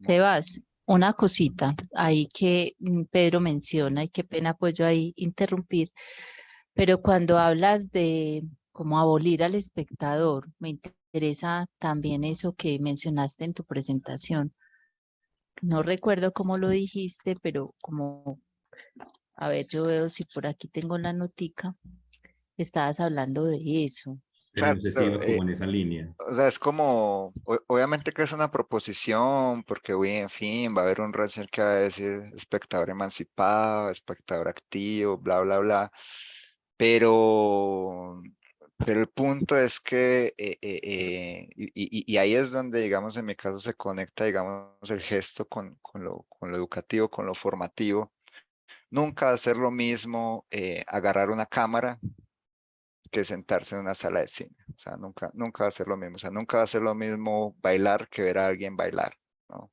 Sebas, una cosita ahí que Pedro menciona, y qué pena pues yo ahí interrumpir, pero cuando hablas de cómo abolir al espectador, me interesa también eso que mencionaste en tu presentación. No recuerdo cómo lo dijiste, pero como, a ver, yo veo si por aquí tengo la notica, estabas hablando de eso. Pero no sé si claro, iba como en esa línea. o sea, es como, obviamente que es una proposición, porque hoy, en fin, va a haber un Russell que va a decir espectador emancipado, espectador activo, bla, bla, bla, pero Pero el punto es que, y ahí es donde, digamos, en mi caso se conecta, digamos, el gesto con lo educativo, con lo formativo. Nunca va a ser lo mismo agarrar una cámara que sentarse en una sala de cine. O sea, nunca va a ser lo mismo. O sea, nunca va a ser lo mismo bailar que ver a alguien bailar, ¿no?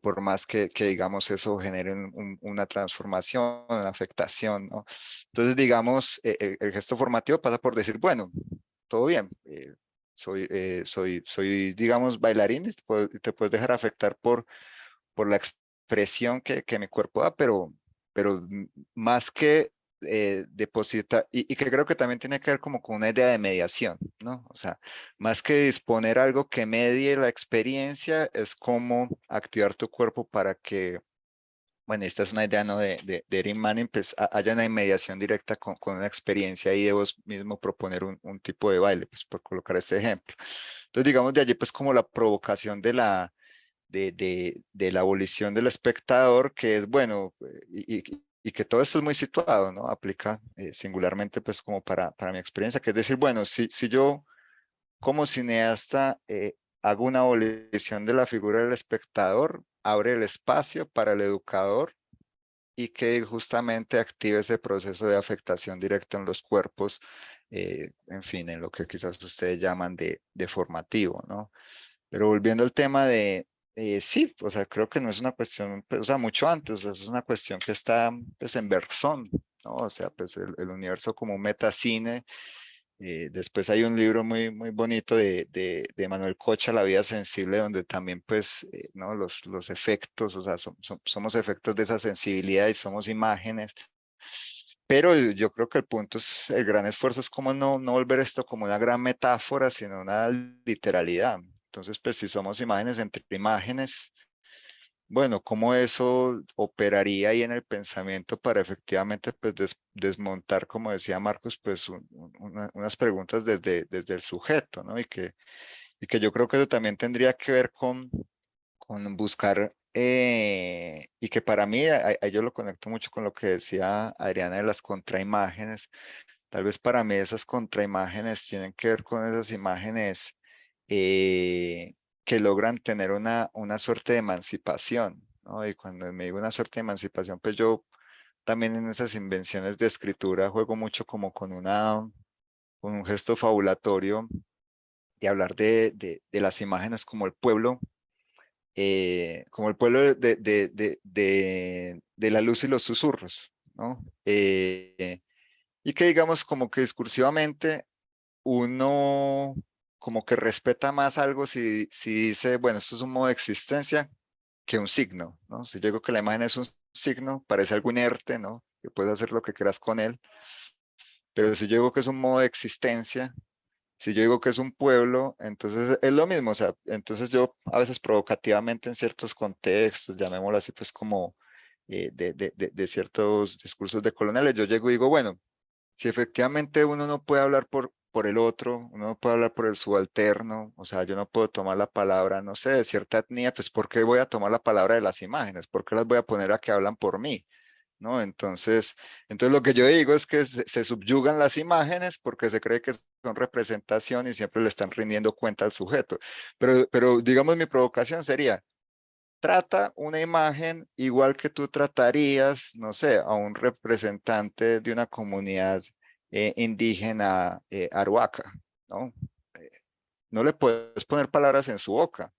Por más que, digamos, eso genere una transformación, una afectación, ¿no? Entonces, digamos, el gesto formativo pasa por decir, bueno, todo bien, soy, digamos, bailarín y te puedes dejar afectar por la expresión que mi cuerpo da, pero más que depositar, y que creo que también tiene que ver como con una idea de mediación, ¿no? O sea, más que disponer algo que medie la experiencia, es cómo activar tu cuerpo para que, bueno, esta es una idea, ¿no? De Erin Manning, pues haya una mediación directa con una experiencia y de vos mismo proponer un tipo de baile, pues por colocar este ejemplo. Entonces, digamos, de allí, pues como la provocación de la abolición del espectador, que es bueno, y que todo esto es muy situado, ¿no? Aplica singularmente, pues, como para mi experiencia, que es decir, bueno, si yo como cineasta hago una abolición de la figura del espectador, abre el espacio para el educador y que justamente active ese proceso de afectación directa en los cuerpos, en fin, en lo que quizás ustedes llaman de formativo, ¿no? Pero volviendo al tema sí, o sea, creo que no es una cuestión, pues, o sea, mucho antes, o sea, es una cuestión que está, pues, en Bergson, ¿no? O sea, pues, el universo como un metacine. Después hay un libro muy bonito de Manuel Cocha, La vida sensible, donde también, pues, ¿no? Los efectos, o sea, somos efectos de esa sensibilidad y somos imágenes. Pero yo creo que el punto es, el gran esfuerzo es como no volver esto como una gran metáfora, sino una literalidad. Entonces, pues si somos imágenes entre imágenes, bueno, ¿cómo eso operaría ahí en el pensamiento para efectivamente pues desmontar, como decía Marcos, pues unas preguntas desde el sujeto, ¿no? Y que yo creo que eso también tendría que ver con buscar, y que para mí, yo lo conecto mucho con lo que decía Adriana de las contraimágenes. Tal vez para mí esas contraimágenes tienen que ver con esas imágenes que logran tener una suerte de emancipación, ¿no? Y cuando me digo una suerte de emancipación, pues yo también en esas invenciones de escritura juego mucho como con un gesto fabulatorio y hablar de las imágenes como el pueblo de la luz y los susurros, ¿no? Y que digamos como que discursivamente uno como que respeta más algo si dice, bueno, esto es un modo de existencia que un signo, ¿no? Si yo digo que la imagen es un signo, parece algo inerte, ¿no? Que puedes hacer lo que quieras con él, pero si yo digo que es un modo de existencia, si yo digo que es un pueblo, entonces es lo mismo, o sea, entonces yo a veces provocativamente en ciertos contextos, llamémoslo así, pues como de ciertos discursos de coloniales, yo llego y digo, bueno, si efectivamente uno no puede hablar por el otro, uno no puede hablar por el subalterno, o sea, yo no puedo tomar la palabra, no sé, de cierta etnia, pues ¿por qué voy a tomar la palabra de las imágenes? ¿Por qué las voy a poner a que hablan por mí? ¿No? Entonces lo que yo digo es que se subyugan las imágenes porque se cree que son representación y siempre le están rindiendo cuenta al sujeto. Pero digamos, mi provocación sería, trata una imagen igual que tú tratarías, no sé, a un representante de una comunidad indígena arhuaca, ¿no? Eh, no le puedes poner palabras en su boca,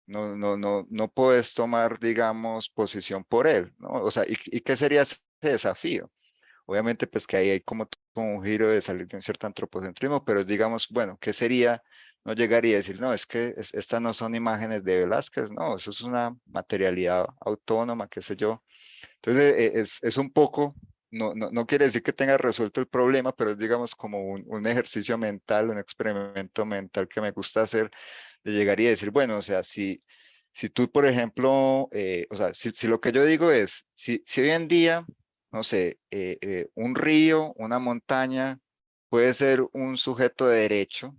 no puedes tomar, digamos, posición por él, ¿no? O sea, ¿y qué sería ese desafío? Obviamente, pues que ahí hay como todo un giro de salir de un cierto antropocentrismo, pero digamos, bueno, ¿qué sería? No llegaría a decir, no, es que estas no son imágenes de Velázquez, no, eso es una materialidad autónoma, qué sé yo. Entonces, es un poco, no quiere decir que tenga resuelto el problema, pero es, digamos, como un ejercicio mental, un experimento mental que me gusta hacer, de llegar y decir, bueno, o sea, si tú, por ejemplo, o sea, si lo que yo digo es, si hoy en día, no sé, un río, una montaña, puede ser un sujeto de derecho,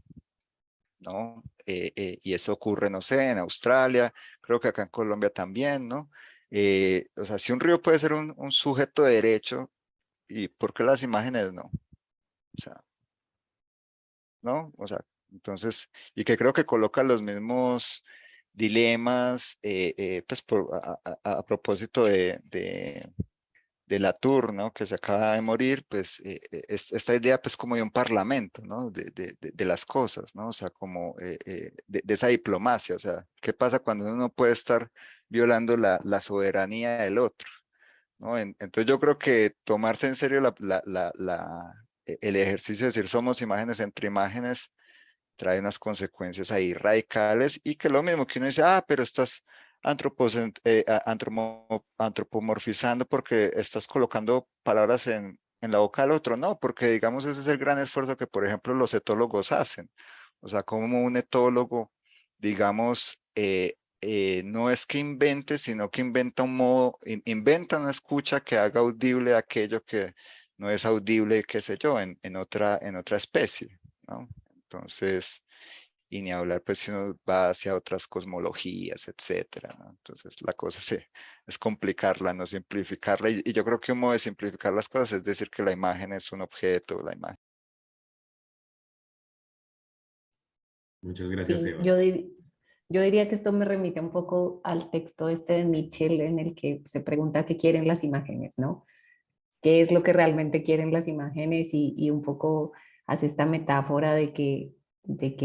¿no? Y eso ocurre, no sé, en Australia, creo que acá en Colombia también, ¿no? O sea, si un río puede ser un sujeto de derecho, ¿y por qué las imágenes no? O sea, ¿no? O sea, entonces, y que creo que coloca los mismos dilemas, pues a propósito de Latour, ¿no? Que se acaba de morir, pues esta idea pues como de un parlamento, ¿no? De las cosas, ¿no? O sea, como de esa diplomacia, o sea, ¿qué pasa cuando uno no puede estar violando la soberanía del otro? ¿No? Entonces yo creo que tomarse en serio el ejercicio de decir somos imágenes entre imágenes trae unas consecuencias ahí radicales y que lo mismo que uno dice, ah, pero estás antropomorfizando porque estás colocando palabras en la boca del otro, no, porque digamos ese es el gran esfuerzo que por ejemplo los etólogos hacen, o sea, como un etólogo, digamos, no es que invente, sino que inventa un modo, inventa una escucha que haga audible aquello que no es audible, qué sé yo, en otra especie, ¿no? Entonces, y ni hablar, pues, si uno va hacia otras cosmologías, etcétera, ¿no? Entonces, la cosa es complicarla, no simplificarla. Y yo creo que un modo de simplificar las cosas es decir que la imagen es un objeto, la imagen. Muchas gracias, Sí, Eva. yo diría que esto me remite un poco al texto este de Mitchell en el que se pregunta qué quieren las imágenes, ¿no? ¿Qué es lo que realmente quieren las imágenes? Y un poco hace esta metáfora de que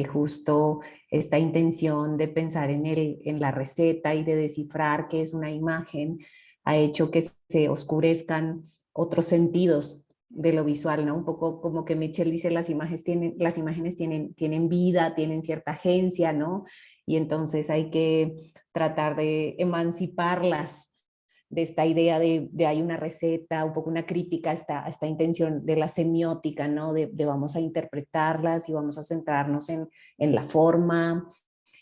justo esta intención de pensar en la receta y de descifrar qué es una imagen ha hecho que se oscurezcan otros sentidos de lo visual, ¿no? Un poco como que Mitchell dice, las imágenes tienen vida, tienen cierta agencia, ¿no? Y entonces hay que tratar de emanciparlas de esta idea de hay una receta, un poco una crítica a esta intención de la semiótica, ¿no? De vamos a interpretarlas y vamos a centrarnos en la forma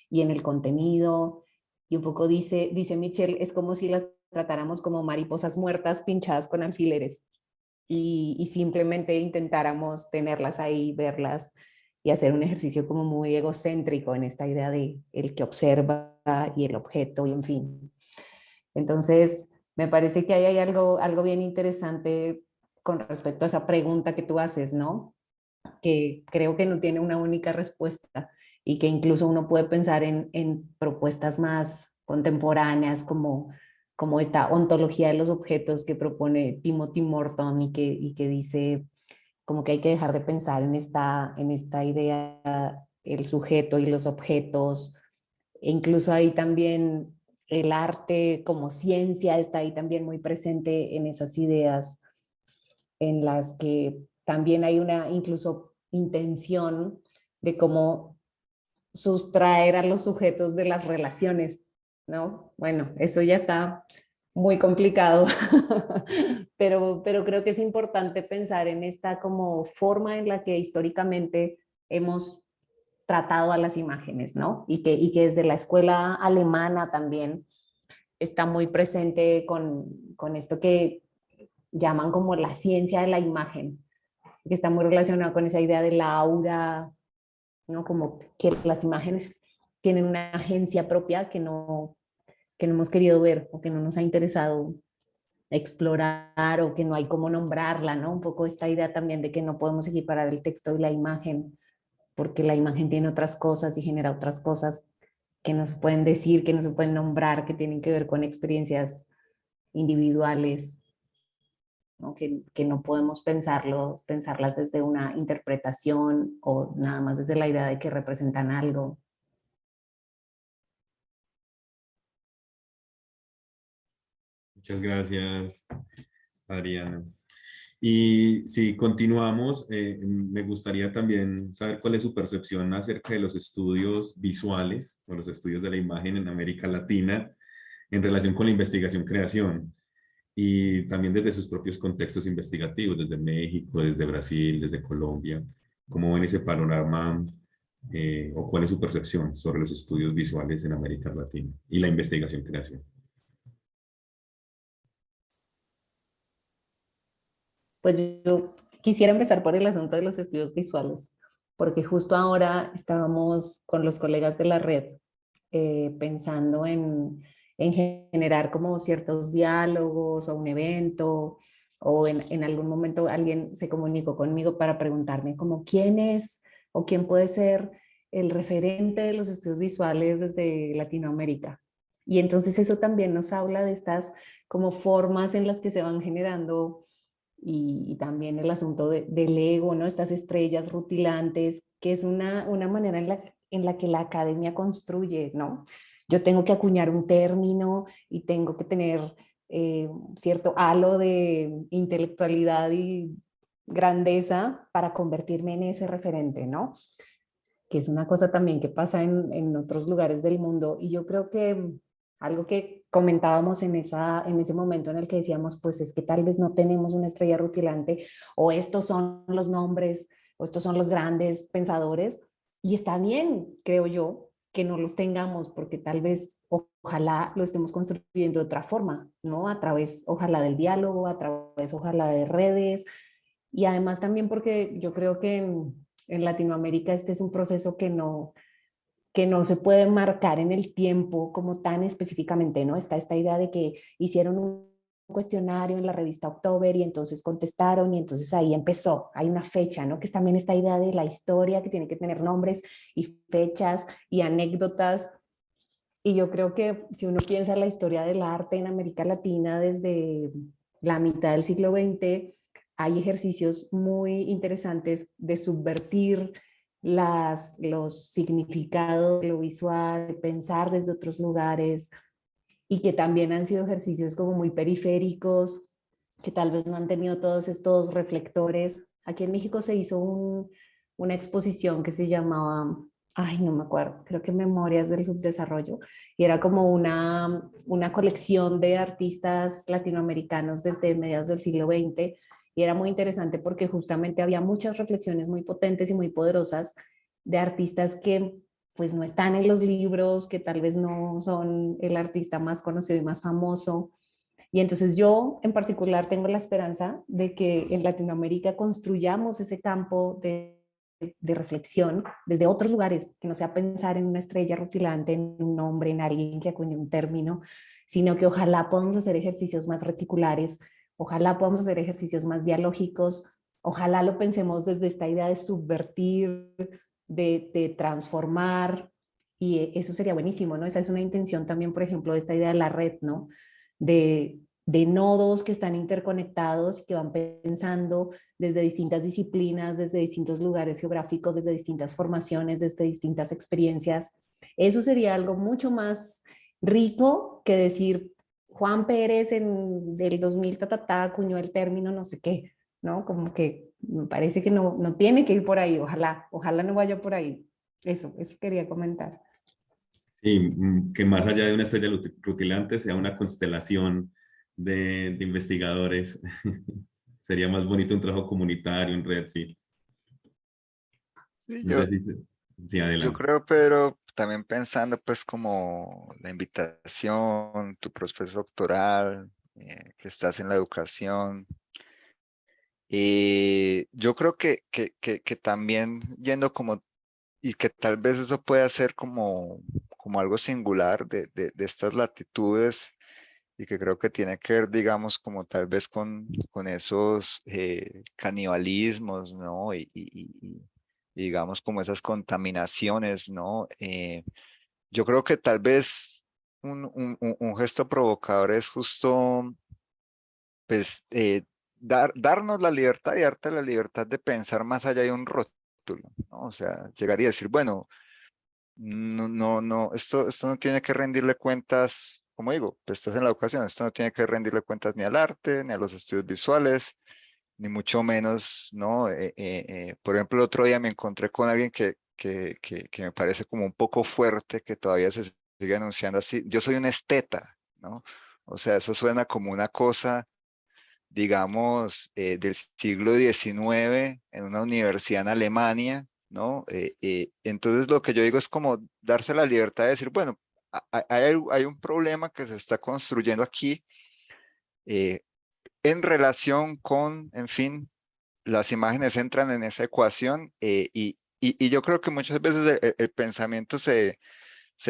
y en el contenido. Y un poco dice Michel, es como si las tratáramos como mariposas muertas pinchadas con alfileres y simplemente intentáramos tenerlas ahí, verlas y hacer un ejercicio como muy egocéntrico en esta idea de el que observa y el objeto y en fin. Entonces, me parece que ahí hay algo bien interesante con respecto a esa pregunta que tú haces, ¿no? Que creo que no tiene una única respuesta y que incluso uno puede pensar en propuestas más contemporáneas como esta ontología de los objetos que propone Timothy Morton y que dice como que hay que dejar de pensar en esta idea, el sujeto y los objetos. E incluso ahí también el arte como ciencia está ahí también muy presente en esas ideas en las que también hay una incluso intención de cómo sustraer a los sujetos de las relaciones, ¿no? Bueno, eso ya está muy complicado, pero creo que es importante pensar en esta como forma en la que históricamente hemos tratado a las imágenes, ¿no? Y que desde la escuela alemana también está muy presente con esto que llaman como la ciencia de la imagen, que está muy relacionado con esa idea de la aura, ¿no? Como que las imágenes tienen una agencia propia que no hemos querido ver o que no nos ha interesado explorar o que no hay cómo nombrarla, ¿no? Un poco esta idea también de que no podemos equiparar el texto y la imagen, porque la imagen tiene otras cosas y genera otras cosas que no se pueden decir, que no se pueden nombrar, que tienen que ver con experiencias individuales, ¿no? Que no podemos pensarlas desde una interpretación o nada más desde la idea de que representan algo. Muchas gracias, Adriana. Y si continuamos, me gustaría también saber cuál es su percepción acerca de los estudios visuales o los estudios de la imagen en América Latina en relación con la investigación-creación y también desde sus propios contextos investigativos, desde México, desde Brasil, desde Colombia. ¿Cómo ven ese panorama o cuál es su percepción sobre los estudios visuales en América Latina y la investigación-creación? Pues yo quisiera empezar por el asunto de los estudios visuales, porque justo ahora estábamos con los colegas de la red pensando en generar como ciertos diálogos o un evento, o en algún momento alguien se comunicó conmigo para preguntarme como quiénes o quién puede ser el referente de los estudios visuales desde Latinoamérica. Y entonces eso también nos habla de estas como formas en las que se van generando y también el asunto del ego, ¿no? Estas estrellas rutilantes, que es una manera en la que la academia construye, ¿no? Yo tengo que acuñar un término y tengo que tener cierto halo de intelectualidad y grandeza para convertirme en ese referente, ¿no? Que es una cosa también que pasa en otros lugares del mundo. Y yo creo que algo que comentábamos en ese momento en el que decíamos, pues es que tal vez no tenemos una estrella rutilante, o estos son los nombres, o estos son los grandes pensadores, y está bien, creo yo, que no los tengamos, porque tal vez, ojalá lo estemos construyendo de otra forma, ¿no? A través, ojalá, del diálogo, a través, ojalá, de redes, y además también porque yo creo que en Latinoamérica este es un proceso que no se puede marcar en el tiempo como tan específicamente, ¿no? Está esta idea de que hicieron un cuestionario en la revista October y entonces contestaron y entonces ahí empezó, hay una fecha, ¿no? Que es también esta idea de la historia que tiene que tener nombres y fechas y anécdotas. Y yo creo que si uno piensa en la historia del arte en América Latina desde la mitad del siglo XX, hay ejercicios muy interesantes de subvertir los significados de lo visual, de pensar desde otros lugares y que también han sido ejercicios como muy periféricos, que tal vez no han tenido todos estos reflectores. Aquí en México se hizo una exposición que se llamaba, ay, no me acuerdo, creo que Memorias del Subdesarrollo, y era como una colección de artistas latinoamericanos desde mediados del siglo XX, y era muy interesante porque justamente había muchas reflexiones muy potentes y muy poderosas de artistas que pues no están en los libros, que tal vez no son el artista más conocido y más famoso. Y entonces yo en particular tengo la esperanza de que en Latinoamérica construyamos ese campo de reflexión desde otros lugares, que no sea pensar en una estrella rutilante, en un nombre, en alguien que acuñe un término, sino que ojalá podamos hacer ejercicios más reticulares, ojalá podamos hacer ejercicios más dialógicos, ojalá lo pensemos desde esta idea de subvertir, de transformar, y eso sería buenísimo, ¿no? Esa es una intención también, por ejemplo, de esta idea de la red, ¿no? De nodos que están interconectados y que van pensando desde distintas disciplinas, desde distintos lugares geográficos, desde distintas formaciones, desde distintas experiencias. Eso sería algo mucho más rico que decir Juan Pérez en del 2000 acuñó el término no sé qué, ¿no? Como que me parece que no tiene que ir por ahí, ojalá no vaya por ahí. Eso quería comentar. Sí, que más allá de una estrella rutilante sea una constelación de investigadores. Sería más bonito un trabajo comunitario en red, sí. Sí, No sé si... Sí, yo adelante. creo, pero también pensando pues como la invitación, tu proceso doctoral, que estás en la educación, yo creo que también yendo como, y que tal vez eso pueda ser como algo singular de estas latitudes, y que creo que tiene que ver, digamos, como tal vez con esos canibalismos, ¿no? Y digamos como esas contaminaciones, ¿no? Yo creo que tal vez un gesto provocador es justo, pues, darnos la libertad y darte la libertad de pensar más allá de un rótulo, ¿no? O sea, llegaría a decir, bueno, no, esto no tiene que rendirle cuentas, como digo, pues, estás en la educación, esto no tiene que rendirle cuentas ni al arte, ni a los estudios visuales, ni mucho menos, ¿no? Por ejemplo, el otro día me encontré con alguien que me parece como un poco fuerte, que todavía se sigue anunciando así, yo soy un esteta, ¿no? O sea, eso suena como una cosa, digamos, del siglo XIX en una universidad en Alemania, ¿no? Entonces lo que yo digo es como darse la libertad de decir, bueno, hay un problema que se está construyendo aquí eh, en relación con, en fin, las imágenes entran en esa ecuación y yo creo que muchas veces el pensamiento se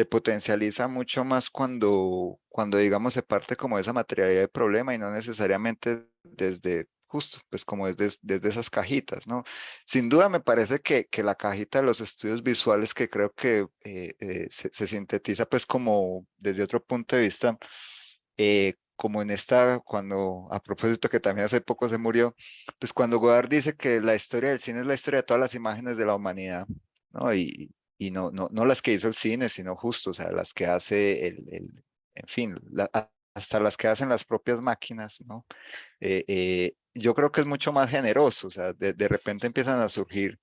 potencializa mucho más cuando digamos, se parte como de esa materialidad del problema y no necesariamente desde justo, pues como desde esas cajitas, ¿no? Sin duda me parece que la cajita de los estudios visuales, que creo que se sintetiza pues como desde otro punto de vista, como en esta, cuando, a propósito que también hace poco se murió, pues cuando Godard dice que la historia del cine es la historia de todas las imágenes de la humanidad, ¿no? Y no las que hizo el cine, sino justo, o sea, las que hace en fin, hasta las que hacen las propias máquinas, ¿no? Yo creo que es mucho más generoso, o sea, de repente empiezan a surgir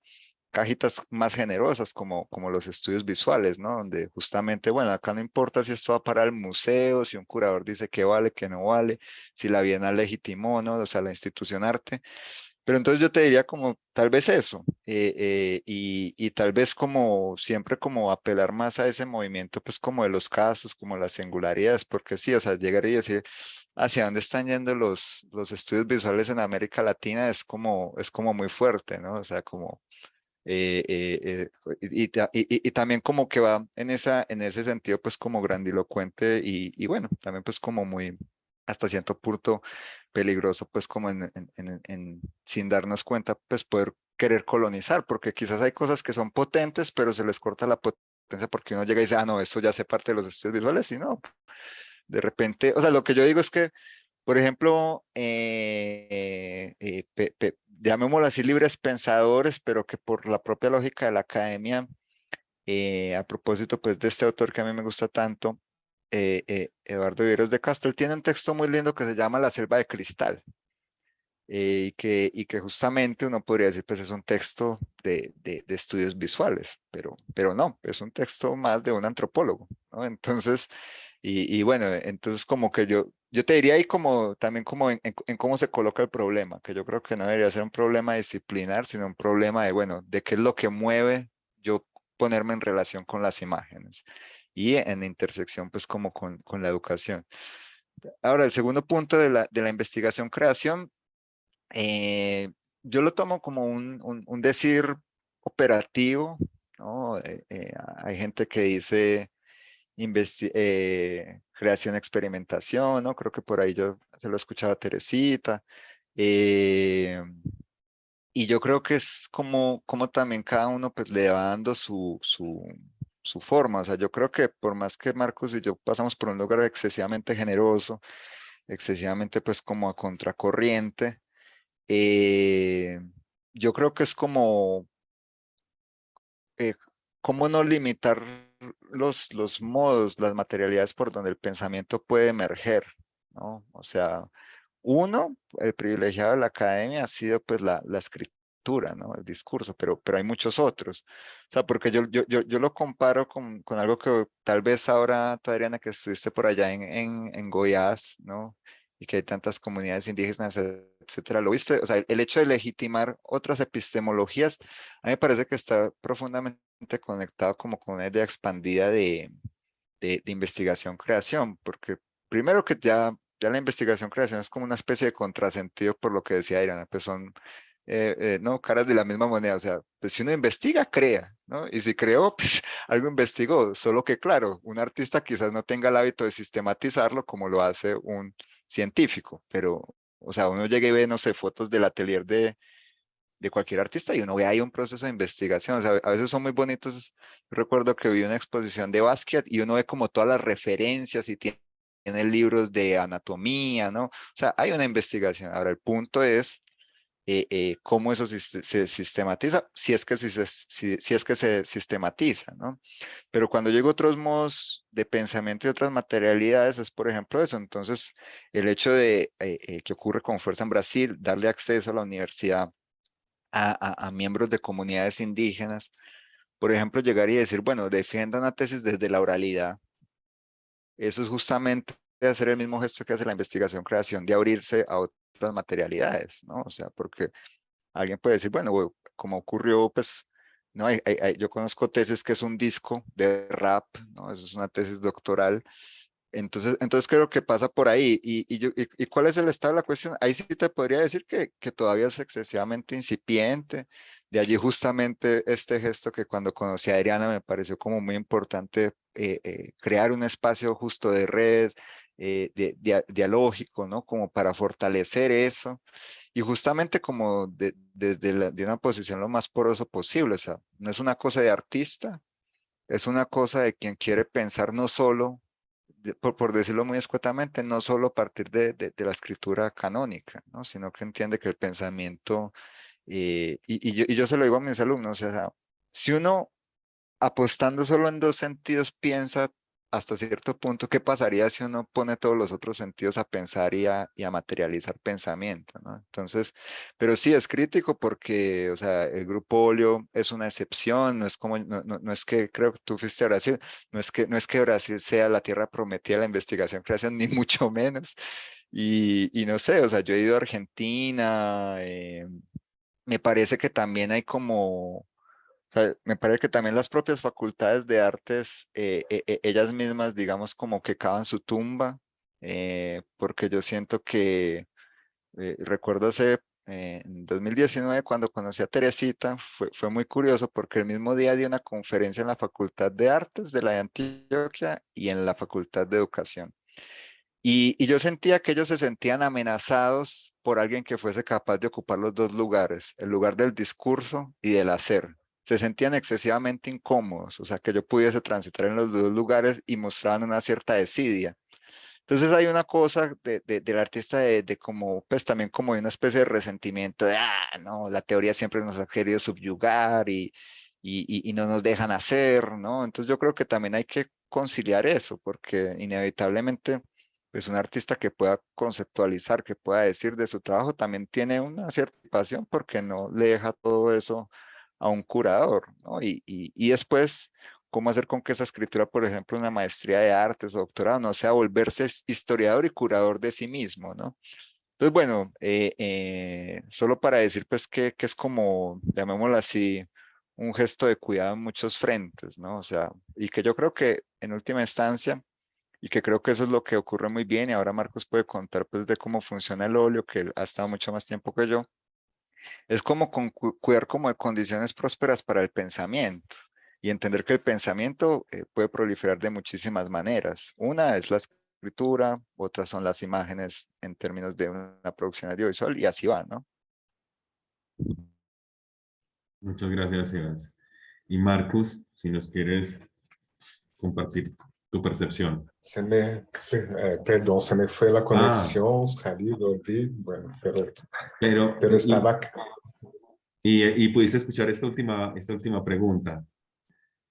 cajitas más generosas como los estudios visuales, ¿no? Donde justamente, bueno, acá no importa si esto va para el museo, si un curador dice que vale, que no vale, si la Bienal legitimó o no, o sea, la institución arte. Pero entonces yo te diría como tal vez eso, y tal vez como siempre como apelar más a ese movimiento, pues como de los casos, como las singularidades, porque sí, o sea, llegar y decir hacia dónde están yendo los estudios visuales en América Latina es como muy fuerte, ¿no? O sea, como y también como que va en ese sentido pues como grandilocuente y bueno, también pues como muy hasta cierto punto peligroso pues como sin darnos cuenta pues poder querer colonizar, porque quizás hay cosas que son potentes pero se les corta la potencia porque uno llega y dice, ah no, esto ya hace parte de los estudios visuales y no, de repente, o sea, lo que yo digo es que por ejemplo, llamémoslo así, libres pensadores, pero que por la propia lógica de la academia, a propósito pues de este autor que a mí me gusta tanto, Eduardo Viveros de Castro, él tiene un texto muy lindo que se llama La selva de cristal, y que justamente uno podría decir pues es un texto de estudios visuales, pero no, es un texto más de un antropólogo, ¿no? Entonces... Y bueno, entonces como que yo te diría ahí como también como en cómo se coloca el problema, que yo creo que no debería ser un problema disciplinar, sino un problema de, bueno, de qué es lo que mueve yo ponerme en relación con las imágenes y en intersección pues como con la educación. Ahora, el segundo punto de la investigación-creación, eh, yo lo tomo como un decir operativo, ¿no? Hay gente que dice creación, experimentación, ¿no? Creo que por ahí yo se lo he escuchado a Teresita. eh, y yo creo que es como también cada uno pues le va dando su forma. O sea, yo creo que por más que Marcos y yo pasamos por un lugar excesivamente generoso, excesivamente pues como a contracorriente, eh, yo creo que es como eh, cómo no limitar los modos, las materialidades por donde el pensamiento puede emerger, ¿no? O sea, uno, el privilegiado de la academia ha sido pues la escritura, ¿no? El discurso, pero hay muchos otros. O sea, porque yo lo comparo con algo que tal vez ahora, tú, Adriana, que estuviste por allá en Goiás, ¿no? Y que hay tantas comunidades indígenas, etcétera, ¿lo viste? O sea, el hecho de legitimar otras epistemologías, a mí me parece que está profundamente conectado como con una idea expandida de investigación-creación, porque primero que ya la investigación-creación es como una especie de contrasentido por lo que decía Irana, pues son, no, caras de la misma moneda, o sea, pues si uno investiga, crea, ¿no? Y si creó, pues algo investigó, solo que claro, un artista quizás no tenga el hábito de sistematizarlo como lo hace un científico, pero, o sea, uno llega y ve, no sé, fotos del atelier de cualquier artista y uno ve ahí un proceso de investigación. O sea, a veces son muy bonitos. Yo recuerdo que vi una exposición de Basquiat y uno ve como todas las referencias y tiene libros de anatomía, ¿no? O sea, hay una investigación. Ahora, el punto es cómo eso se sistematiza, si es que, si es que se sistematiza, ¿no? Pero cuando llego a otros modos de pensamiento y otras materialidades, es por ejemplo eso. Entonces, el hecho de que ocurre con fuerza en Brasil, darle acceso a la universidad a miembros de comunidades indígenas, por ejemplo, llegar y decir, bueno, defienda una tesis desde la oralidad. Eso es justamente hacer el mismo gesto que hace la investigación-creación, de abrirse a otras materialidades, ¿no? O sea, porque alguien puede decir, bueno, como ocurrió, pues, no, yo conozco tesis que es un disco de rap, ¿no? Eso es una tesis doctoral. Entonces creo que pasa por ahí. ¿Y cuál es el estado de la cuestión? Ahí sí te podría decir que todavía es excesivamente incipiente. De allí justamente este gesto que cuando conocí a Adriana me pareció como muy importante, crear un espacio justo de red, dialógico, ¿no? Como para fortalecer eso. y justamente como desde de una posición lo más poroso posible, o sea, no es una cosa de artista, es una cosa de quien quiere pensar no solo, por decirlo muy escuetamente, no solo a partir de la escritura canónica, ¿no? Sino que entiende que el pensamiento, y yo se lo digo a mis alumnos, o sea, si uno apostando solo en dos sentidos piensa hasta cierto punto, ¿qué pasaría si uno pone todos los otros sentidos a pensar y a materializar pensamiento, ¿no? Entonces, pero sí es crítico porque, o sea, el grupo Olio es una excepción, no es como, no es que, creo que tú fuiste a Brasil, no es que Brasil sea la tierra prometida de la investigación creación, ni mucho menos. Y no sé, o sea, yo he ido a Argentina, me parece que también hay como sea, me parece que también las propias facultades de artes, ellas mismas, digamos, como que cavan su tumba, porque yo siento que, recuerdo en 2019 cuando conocí a Teresita, fue muy curioso porque el mismo día di una conferencia en la Facultad de Artes de la de Antioquia y en la Facultad de Educación. Y yo sentía que ellos se sentían amenazados por alguien que fuese capaz de ocupar los dos lugares, el lugar del discurso y del hacer. Se sentían excesivamente incómodos, o sea, que yo pudiese transitar en los dos lugares y mostraban una cierta desidia. Entonces hay una cosa del artista de como, pues también como de una especie de resentimiento de, no, la teoría siempre nos ha querido subyugar y no nos dejan hacer, ¿no? Entonces yo creo que también hay que conciliar eso, porque inevitablemente, pues un artista que pueda conceptualizar, que pueda decir de su trabajo, también tiene una cierta pasión porque no le deja todo eso a un curador, ¿no? Y después cómo hacer con que esa escritura, por ejemplo, una maestría de artes o doctorado, no sea volverse historiador y curador de sí mismo, ¿no? Entonces, bueno, solo para decir pues que es como, llamémoslo así, un gesto de cuidado en muchos frentes, ¿no? O sea, y que yo creo que en última instancia, y que creo que eso es lo que ocurre muy bien, y ahora Marcos puede contar pues de cómo funciona el óleo, que él ha estado mucho más tiempo que yo, es como cuidar como de condiciones prósperas para el pensamiento y entender que el pensamiento puede proliferar de muchísimas maneras. Una es la escritura, otras son las imágenes en términos de una producción audiovisual y así va, ¿no? Muchas gracias, Sebas. Y Marcus, si nos quieres compartir tu percepción. Perdón, se me fue la Ah, conexión, salí, volví, bueno, pero, pero estaba. y pudiste escuchar esta última pregunta.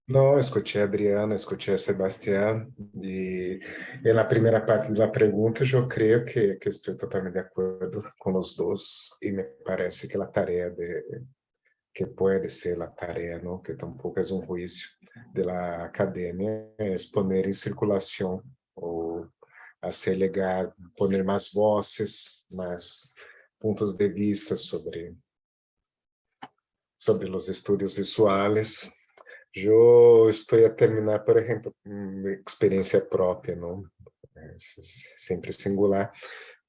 No, escuché a Adriana, escuché a Sebastián y en la primera parte de la pregunta yo creo que estoy totalmente de acuerdo con los dos y me parece que la tarea que puede ser la tarea, ¿no? Que tampoco es un juicio de la academia, es poner en circulación o hacer llegar, poner más voces, más puntos de vista sobre los estudios visuales. Eu estou a terminar, por exemplo, uma experiência própria, não? Sempre singular,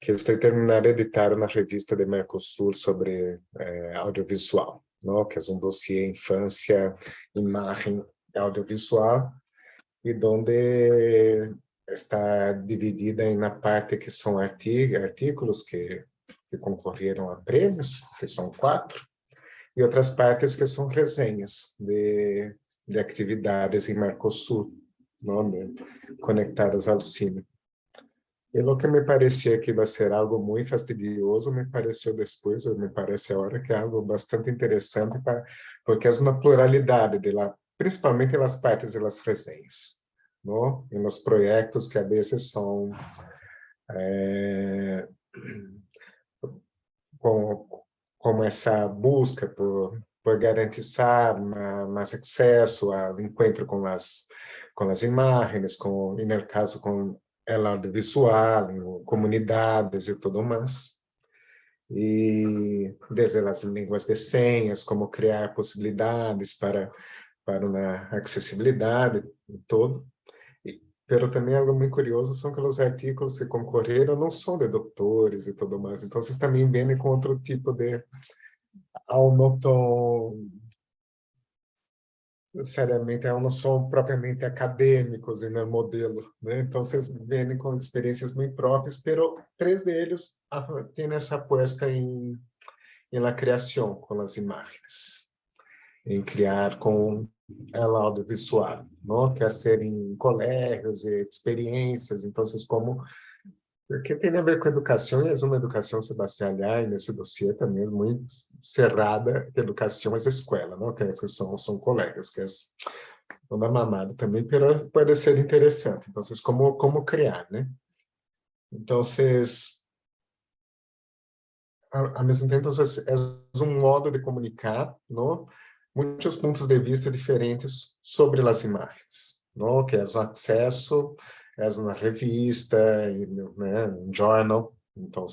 que eu estou a terminar de editar uma revista de Mercosul sobre audiovisual, não? Que é um dossiê infância, imagem audiovisual, e onde está dividida em na parte que são artículos que concorreram a prêmios, que são 4, e outras partes que são resenhas de atividades em Mercosul, não? Conectadas ao cine. E o que me parecia que ia ser algo muito fastidioso, me pareceu depois, ou me parece agora, que é algo bastante interessante, porque é uma pluralidade, principalmente nas partes das resenhas, não? E nos projetos que a vezes são como essa busca por garantizar mais acesso ao encontro com as imagens, e no caso com o audiovisual, comunidades e tudo mais. E desde as línguas de senhas, como criar possibilidades para uma acessibilidade e todo. Pero também algo muito curioso são que os artigos que concorreram não são de doutores e tudo mais. Então, vocês também vêm com outro tipo de, ao não tão necessariamente não são propriamente acadêmicos no modelo, né? Então, vêm com experiências muito próprias, pero 3 deles têm essa aposta em la criação com as imagens, em criar com el audiovisual, não? Quer ser em colégios e experiências, então, como porque tem a ver com educação, e é uma educação, Sebastião, aliás, nesse dossiê também é muito cerrada, que educação é a escola, não? Que são colegas, que é uma mamada também, mas pode ser interessante. Então, como criar, né? Então, ao mesmo tempo, é um modo de comunicar, não? Muitos pontos de vista diferentes sobre as imagens, não? Que é o acesso, é uma revista, né? Um jornal, então,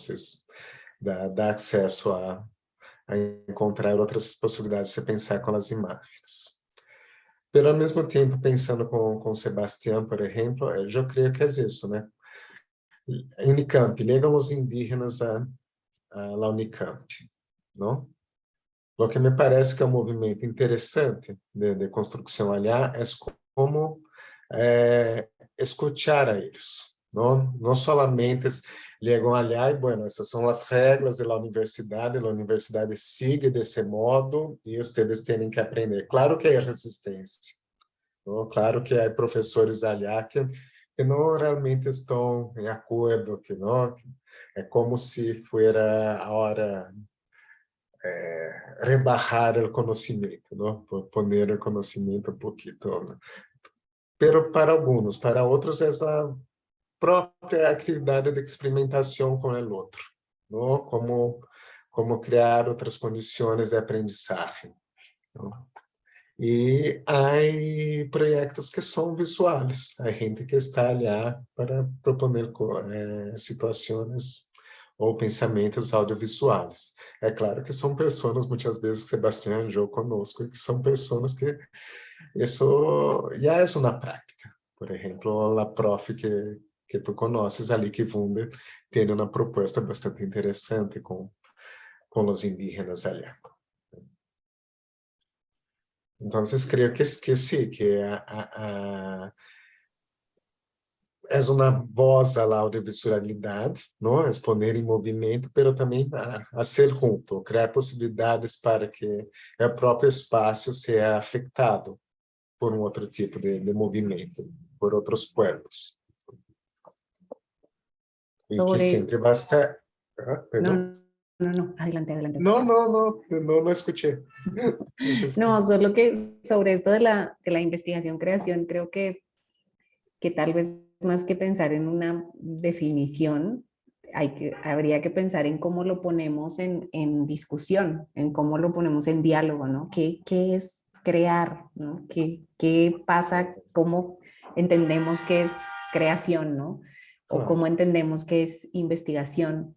dá acesso a encontrar outras possibilidades de você pensar com as imagens. Pero, ao mesmo tempo, pensando com Sebastião, por exemplo, eu creio que é isso, né? Unicamp, chegam os indígenas a la Unicamp, não? O que me parece que é um movimento interessante de construção allá é como escutar a eles, não? Não somente chegam allá e, bueno, essas são as regras da universidade sigue desse modo e vocês têm que aprender. Claro que há resistência, não? Claro que há professores allá que não realmente estão em acordo, que não, é como se fosse a hora rebajar o conhecimento, não? Poner o conhecimento um pouquinho, né? Pero para alguns, para outros é a própria atividade de experimentação com o outro, não? Como criar outras condições de aprendizagem, não? E há projetos que são visuais, há gente que está ali para proponer situações ou pensamentos audiovisuais. É claro que são pessoas, muitas vezes, Sebastião e eu conosco, e que são pessoas que isso já é uma prática. Por exemplo, a prof que tu conheces ali, que Wunder, tem uma proposta bastante interessante com os indígenas ali. Então, creio que sim, que é uma voz à audiovisualidade, não? É poner em movimento, mas também a ser junto, criar possibilidades para que o próprio espaço seja afetado por outro tipo de movimento, por outros pueblos. E que sempre vai estar... perdão? No, adelante, adelante. No escuché. No, solo que sobre esto de la investigación-creación, creo que tal vez más que pensar en una definición, habría que pensar en cómo lo ponemos en discusión, en cómo lo ponemos en diálogo, ¿no? ¿Qué es crear, ¿no? ¿Qué pasa? ¿Cómo entendemos que es creación, ¿no? O cómo entendemos que es investigación.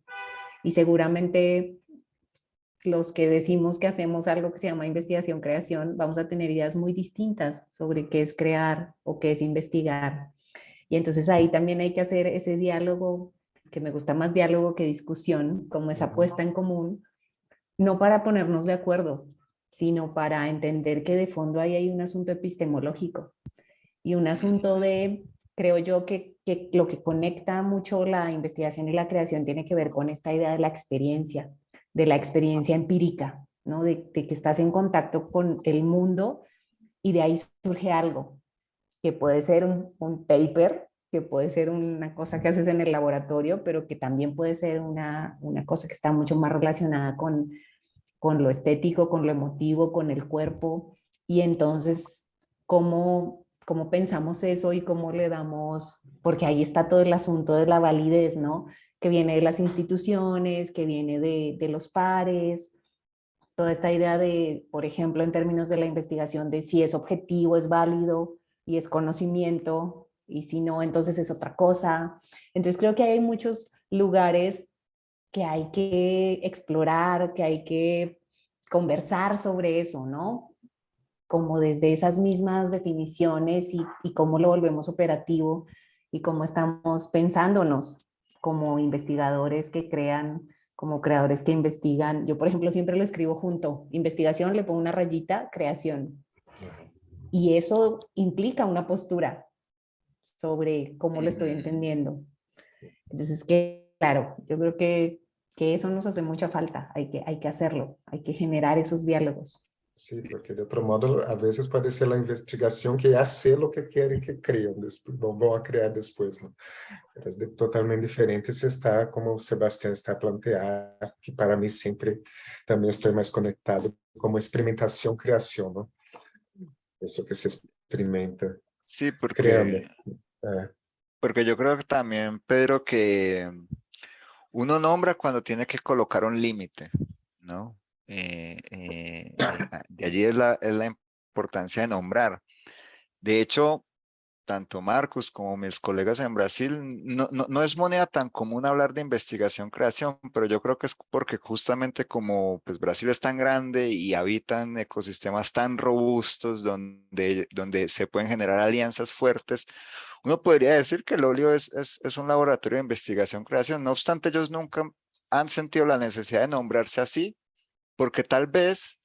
Y seguramente los que decimos que hacemos algo que se llama investigación-creación, vamos a tener ideas muy distintas sobre qué es crear o qué es investigar. Y entonces ahí también hay que hacer ese diálogo, que me gusta más diálogo que discusión, como esa puesta en común, no para ponernos de acuerdo, sino para entender que de fondo ahí hay un asunto epistemológico y un asunto de, creo yo, que lo que conecta mucho la investigación y la creación tiene que ver con esta idea de la experiencia empírica, ¿no? De que estás en contacto con el mundo y de ahí surge algo, que puede ser un paper, que puede ser una cosa que haces en el laboratorio, pero que también puede ser una cosa que está mucho más relacionada con lo estético, con lo emotivo, con el cuerpo. Y entonces, ¿cómo pensamos eso y cómo le damos? Porque ahí está todo el asunto de la validez, ¿no? Que viene de las instituciones, que viene de los pares, toda esta idea de, por ejemplo, en términos de la investigación, de si es objetivo, es válido y es conocimiento, y si no, entonces es otra cosa. Entonces creo que hay muchos lugares que hay que explorar, que hay que conversar sobre eso, ¿no? Como desde esas mismas definiciones y cómo lo volvemos operativo y cómo estamos pensándonos como investigadores que crean, como creadores que investigan. Yo, por ejemplo, siempre lo escribo junto. Investigación, le pongo una rayita, creación. y eso implica una postura sobre cómo lo estoy entendiendo. Entonces, claro, yo creo que eso nos hace mucha falta, hay que hacerlo, hay que generar esos diálogos. Sí, porque de otro modo, a veces puede ser la investigación que ya sé lo que quieren que creen, después, van a crear después, ¿no? Pero es totalmente diferente si está, como Sebastián está a plantear, que para mí siempre también estoy más conectado como experimentación, creación, ¿no? Eso que se experimenta, Sí, creando. porque yo creo que también, Pedro, que uno nombra cuando tiene que colocar un límite, ¿no? De allí es la importancia de nombrar. De hecho, tanto Marcos como mis colegas en Brasil, no es moneda tan común hablar de investigación-creación, pero yo creo que es porque justamente como pues, Brasil es tan grande y habitan ecosistemas tan robustos donde se pueden generar alianzas fuertes, uno podría decir que el Olio es un laboratorio de investigación-creación. No obstante, ellos nunca han sentido la necesidad de nombrarse así, porque tal vez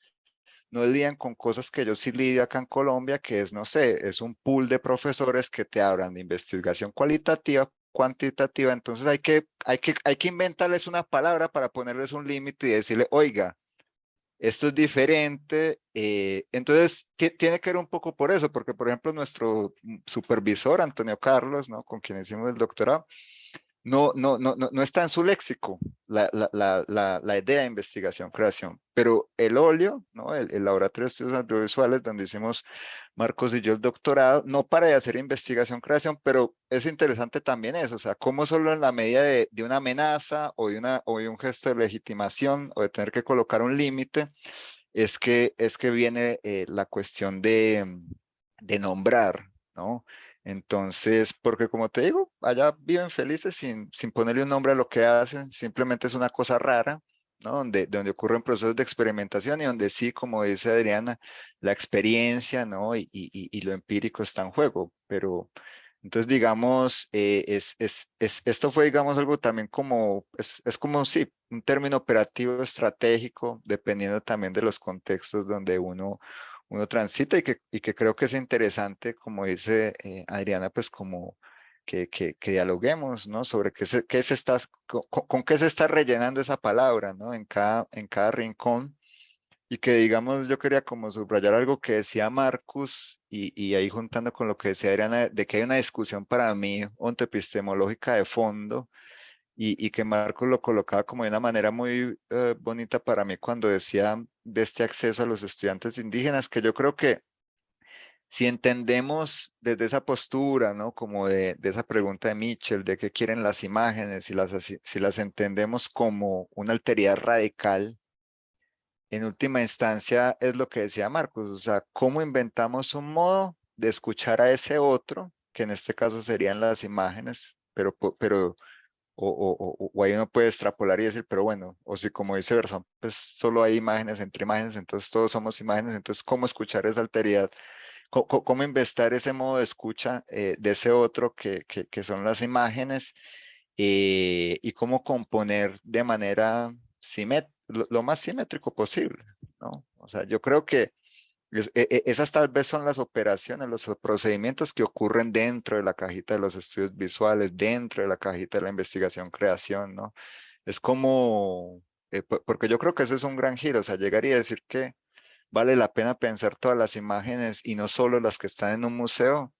no lidian con cosas que yo sí lidio acá en Colombia, que es, no sé, es un pool de profesores que te hablan de investigación cualitativa, cuantitativa, entonces hay que inventarles una palabra para ponerles un límite y decirle, oiga, esto es diferente, entonces tiene que ver un poco por eso, porque por ejemplo nuestro supervisor, Antonio Carlos, ¿no? Con quien hicimos el doctorado, no está en su léxico la idea de investigación, creación, pero el óleo, ¿no? El laboratorio de estudios audiovisuales donde hicimos Marcos y yo el doctorado, no para de hacer investigación, creación, pero es interesante también eso, o sea, cómo solo en la medida de una amenaza o de un gesto de legitimación o de tener que colocar un límite, es que viene la cuestión de nombrar, ¿no? Entonces, porque como te digo, allá viven felices sin ponerle un nombre a lo que hacen, simplemente es una cosa rara, ¿no? Donde ocurren procesos de experimentación y donde sí, como dice Adriana, la experiencia, ¿no? Y lo empírico está en juego, pero entonces, digamos, esto fue, digamos, algo también como, es como, sí, un término operativo estratégico, dependiendo también de los contextos donde uno transita y que creo que es interesante, como dice Adriana, pues como que dialoguemos, ¿no? Sobre qué se está, con qué se está rellenando esa palabra, ¿no? En cada rincón. Y que digamos, yo quería como subrayar algo que decía Marcus y ahí juntando con lo que decía Adriana, de que hay una discusión para mí ontoepistemológica de fondo y que Marcus lo colocaba como de una manera muy bonita para mí cuando decía de este acceso a los estudiantes indígenas, que yo creo que si entendemos desde esa postura, ¿no? Como de esa pregunta de Mitchell, de qué quieren las imágenes, si las entendemos como una alteridad radical, en última instancia es lo que decía Marcos, o sea, cómo inventamos un modo de escuchar a ese otro, que en este caso serían las imágenes, pero o ahí uno puede extrapolar y decir, pero bueno, o si como dice Bersón, pues solo hay imágenes entre imágenes, entonces todos somos imágenes, entonces cómo escuchar esa alteridad, cómo investar ese modo de escucha de ese otro que son las imágenes y cómo componer de manera lo más simétrico posible, ¿no? O sea, yo creo que esas tal vez son las operaciones, los procedimientos que ocurren dentro de la cajita de los estudios visuales, dentro de la cajita de la investigación-creación, ¿no? Es como, porque yo creo que ese es un gran giro, o sea, llegaría a decir que vale la pena pensar todas las imágenes y no solo las que están en un museo,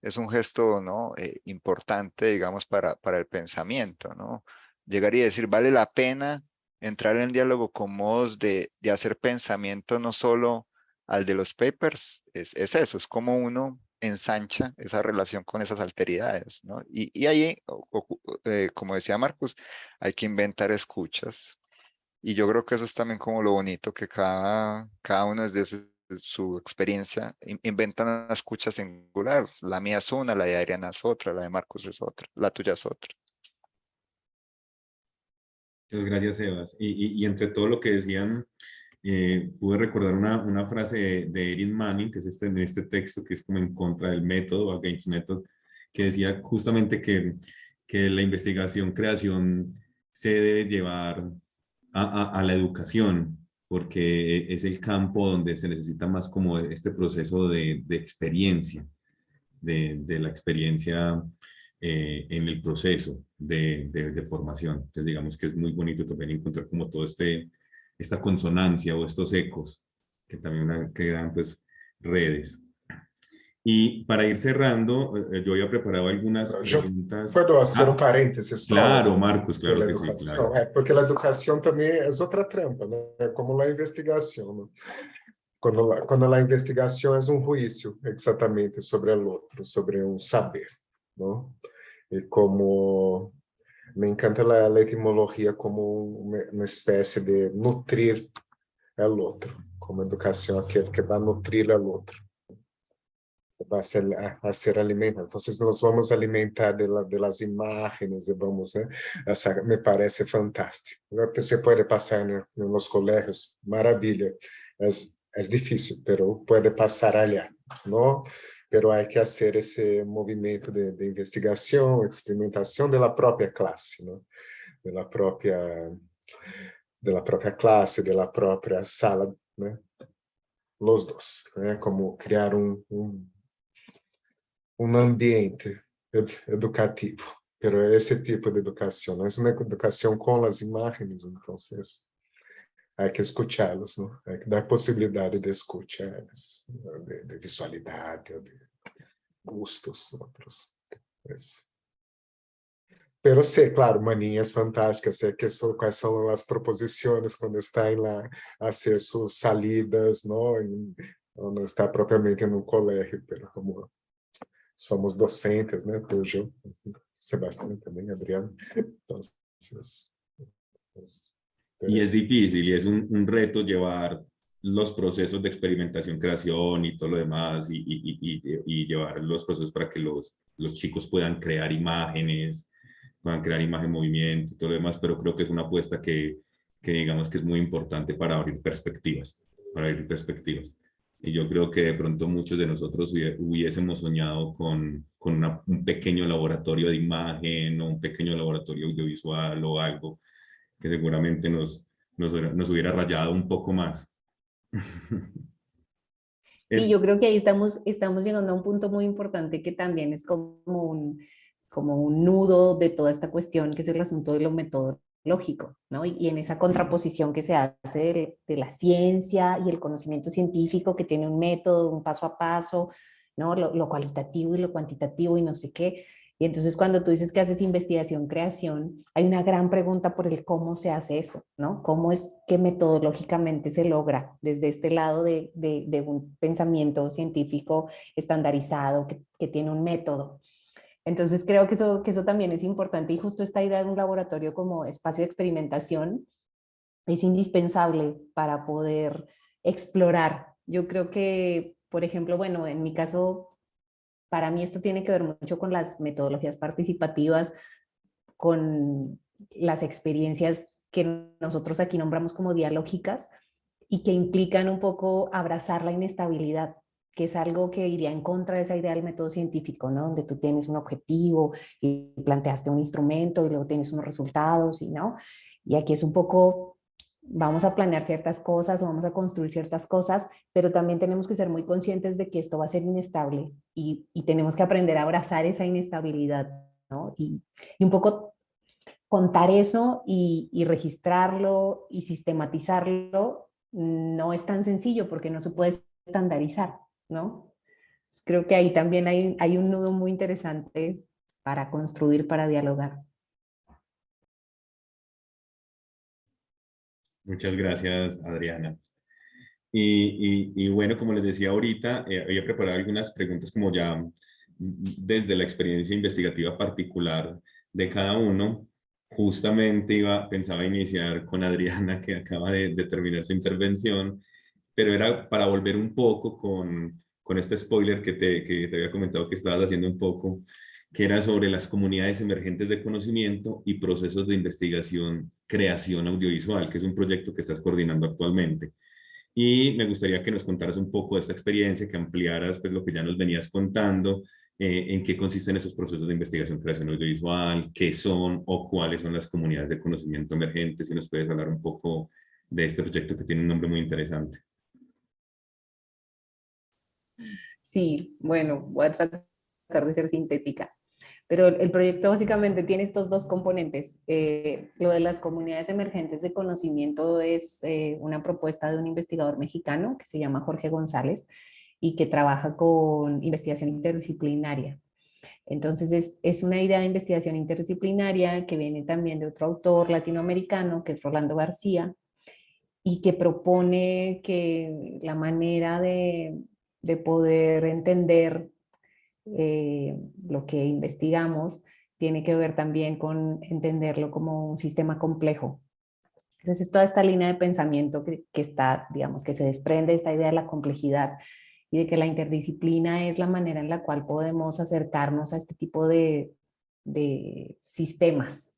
es un gesto, ¿no? Importante, digamos, para el pensamiento, ¿no? Llegaría a decir, vale la pena entrar en diálogo con modos de hacer pensamiento no solo al de los papers, es eso, es como uno ensancha esa relación con esas alteridades, ¿no? Y ahí, como decía Marcus, hay que inventar escuchas, y yo creo que eso es también como lo bonito, que cada uno desde su experiencia inventa una escucha singular. La mía es una, la de Adriana es otra, la de Marcos es otra, la tuya es otra. Muchas gracias, Sebas. Y entre todo lo que decían, pude recordar una frase de Erin Manning, que es en este texto que es como en contra del método, against method, que decía justamente que la investigación, creación se debe llevar a la educación, porque es el campo donde se necesita más como este proceso de experiencia, de la experiencia en el proceso de formación. Entonces digamos que es muy bonito también encontrar como todo esta consonancia o estos ecos que también crean pues redes. Y para ir cerrando, yo había preparado algunas Yo preguntas. puedo hacer un paréntesis só Claro, Marcos, de claro la que sí, educación, claro. porque la educación también es otra trampa, ¿no? Como la investigación, ¿no? Cuando la investigación es un juicio exactamente sobre el otro, sobre un saber, ¿no? Y como me encanta la etimología como una especie de nutrir al otro, como educación aquel que va a nutrir al otro, va a ser alimentado. Entonces nos vamos a alimentar de las imágenes, vamos, ¿eh? Me parece fantástico. Se puede pasar en los colegios, maravilla. Es difícil, pero puede pasar allá, ¿no? Pero hay que hacer ese movimiento de investigación, experimentación de la propia clase, ¿no? De la propia clase, de la propia sala, ¿no? Los dos, ¿no? Como crear un ambiente educativo, pero ese tipo de educación es una educación con las imágenes, entonces hay que escucharlas, ¿no? Hay que dar posibilidad de escucharlas, de visualidad, de gustos otros. Eso. Pero sé, claro, maninhas fantásticas, sé que quais são as proposições quando está em lá, hacer sus salidas, ¿no? Não está propriamente en un colégio, pero como somos docentes, né? Yo, Sebastián también, Adriano. Entonces, Y es interesante. difícil y es un reto llevar los procesos de experimentación, creación y todo lo demás y llevar los procesos para que los chicos puedan crear imágenes, puedan crear imagen, movimiento y todo lo demás, pero creo que es una apuesta que digamos que es muy importante para abrir perspectivas, para abrir perspectivas. Y yo creo que de pronto muchos de nosotros hubiésemos soñado con un pequeño laboratorio de imagen o un pequeño laboratorio audiovisual o algo que seguramente nos hubiera rayado un poco más. Sí, yo creo que ahí estamos llegando a un punto muy importante que también es como un nudo de toda esta cuestión, que es el asunto de lo metodológico, ¿no? Y en esa contraposición que se hace de la ciencia y el conocimiento científico que tiene un método, un paso a paso, ¿no? Lo cualitativo y lo cuantitativo y no sé qué. Y entonces cuando tú dices que haces investigación, creación, hay una gran pregunta por el cómo se hace eso, ¿no? ¿Cómo es que metodológicamente se logra desde este lado de un pensamiento científico estandarizado que tiene un método? Entonces creo que eso también es importante y justo esta idea de un laboratorio como espacio de experimentación es indispensable para poder explorar. Yo creo que, por ejemplo, bueno, en mi caso, para mí esto tiene que ver mucho con las metodologías participativas, con las experiencias que nosotros aquí nombramos como dialógicas y que implican un poco abrazar la inestabilidad, que es algo que iría en contra de esa idea del método científico, ¿no? Donde tú tienes un objetivo y planteaste un instrumento y luego tienes unos resultados, ¿no? Y aquí es un poco, vamos a planear ciertas cosas o vamos a construir ciertas cosas, pero también tenemos que ser muy conscientes de que esto va a ser inestable y tenemos que aprender a abrazar esa inestabilidad, ¿no? Y un poco contar eso y registrarlo y sistematizarlo no es tan sencillo porque no se puede estandarizar, ¿no? Creo que ahí también hay un nudo muy interesante para construir, para dialogar. Muchas gracias, Adriana. Y bueno, como les decía ahorita, había preparado algunas preguntas como ya desde la experiencia investigativa particular de cada uno. Justamente pensaba iniciar con Adriana, que acaba de terminar su intervención, pero era para volver un poco con este spoiler que te había comentado que estabas haciendo un poco, que era sobre las comunidades emergentes de conocimiento y procesos de investigación, creación audiovisual, que es un proyecto que estás coordinando actualmente. Y me gustaría que nos contaras un poco de esta experiencia, que ampliaras pues, lo que ya nos venías contando, en qué consisten esos procesos de investigación, creación audiovisual, qué son o cuáles son las comunidades de conocimiento emergentes, si nos puedes hablar un poco de este proyecto que tiene un nombre muy interesante. Sí, bueno, voy a tratar de ser sintética. Pero el proyecto básicamente tiene estos dos componentes. Lo de las comunidades emergentes de conocimiento es una propuesta de un investigador mexicano que se llama Jorge González y que trabaja con investigación interdisciplinaria. Entonces es una idea de investigación interdisciplinaria que viene también de otro autor latinoamericano, que es Rolando García, y que propone que la manera de poder entender lo que investigamos tiene que ver también con entenderlo como un sistema complejo. Entonces, toda esta línea de pensamiento que está, digamos, que se desprende de esta idea de la complejidad y de que la interdisciplina es la manera en la cual podemos acercarnos a este tipo de sistemas.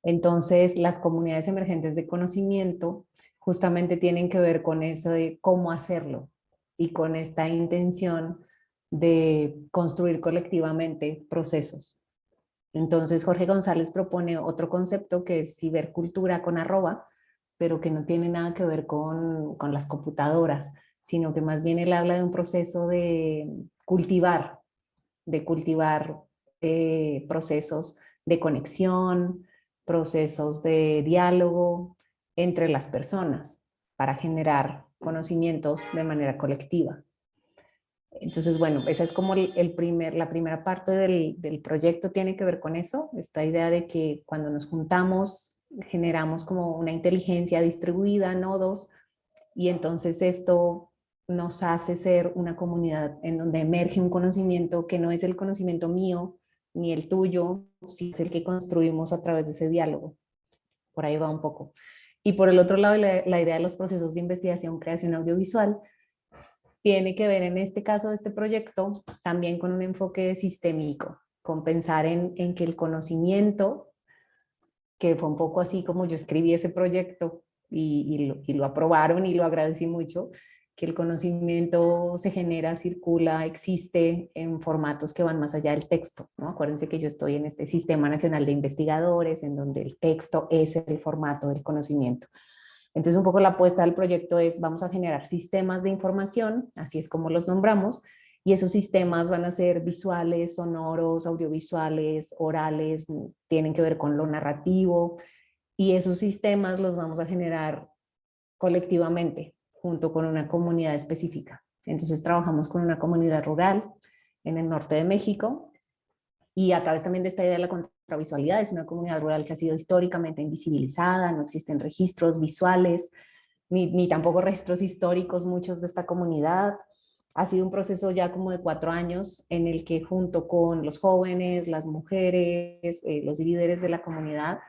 Entonces, las comunidades emergentes de conocimiento justamente tienen que ver con eso de cómo hacerlo y con esta intención de construir colectivamente procesos. Entonces, Jorge González propone otro concepto que es cibercultura con arroba, pero que no tiene nada que ver con las computadoras, sino que más bien él habla de un proceso de cultivar procesos de conexión, procesos de diálogo entre las personas para generar conocimientos de manera colectiva. Entonces, bueno, esa es como la primera parte del proyecto tiene que ver con eso, esta idea de que cuando nos juntamos generamos como una inteligencia distribuida, nodos, y entonces esto nos hace ser una comunidad en donde emerge un conocimiento que no es el conocimiento mío ni el tuyo, sino es el que construimos a través de ese diálogo. Por ahí va un poco. Y por el otro lado, la idea de los procesos de investigación, creación audiovisual, tiene que ver en este caso de este proyecto también con un enfoque sistémico, con pensar en que el conocimiento, que fue un poco así como yo escribí ese proyecto y lo aprobaron y lo agradecí mucho, que el conocimiento se genera, circula, existe en formatos que van más allá del texto, ¿no? Acuérdense que yo estoy en este Sistema Nacional de Investigadores, en donde el texto es el formato del conocimiento. Entonces, un poco la apuesta del proyecto es, vamos a generar sistemas de información, así es como los nombramos, y esos sistemas van a ser visuales, sonoros, audiovisuales, orales, tienen que ver con lo narrativo, y esos sistemas los vamos a generar colectivamente, junto con una comunidad específica. Entonces, trabajamos con una comunidad rural en el norte de México, y a través también de esta idea de la contravisualidad, es una comunidad rural que ha sido históricamente invisibilizada, no existen registros visuales, ni tampoco registros históricos muchos de esta comunidad. Ha sido un proceso ya como de 4 años en el que junto con los jóvenes, las mujeres, los líderes de la comunidad,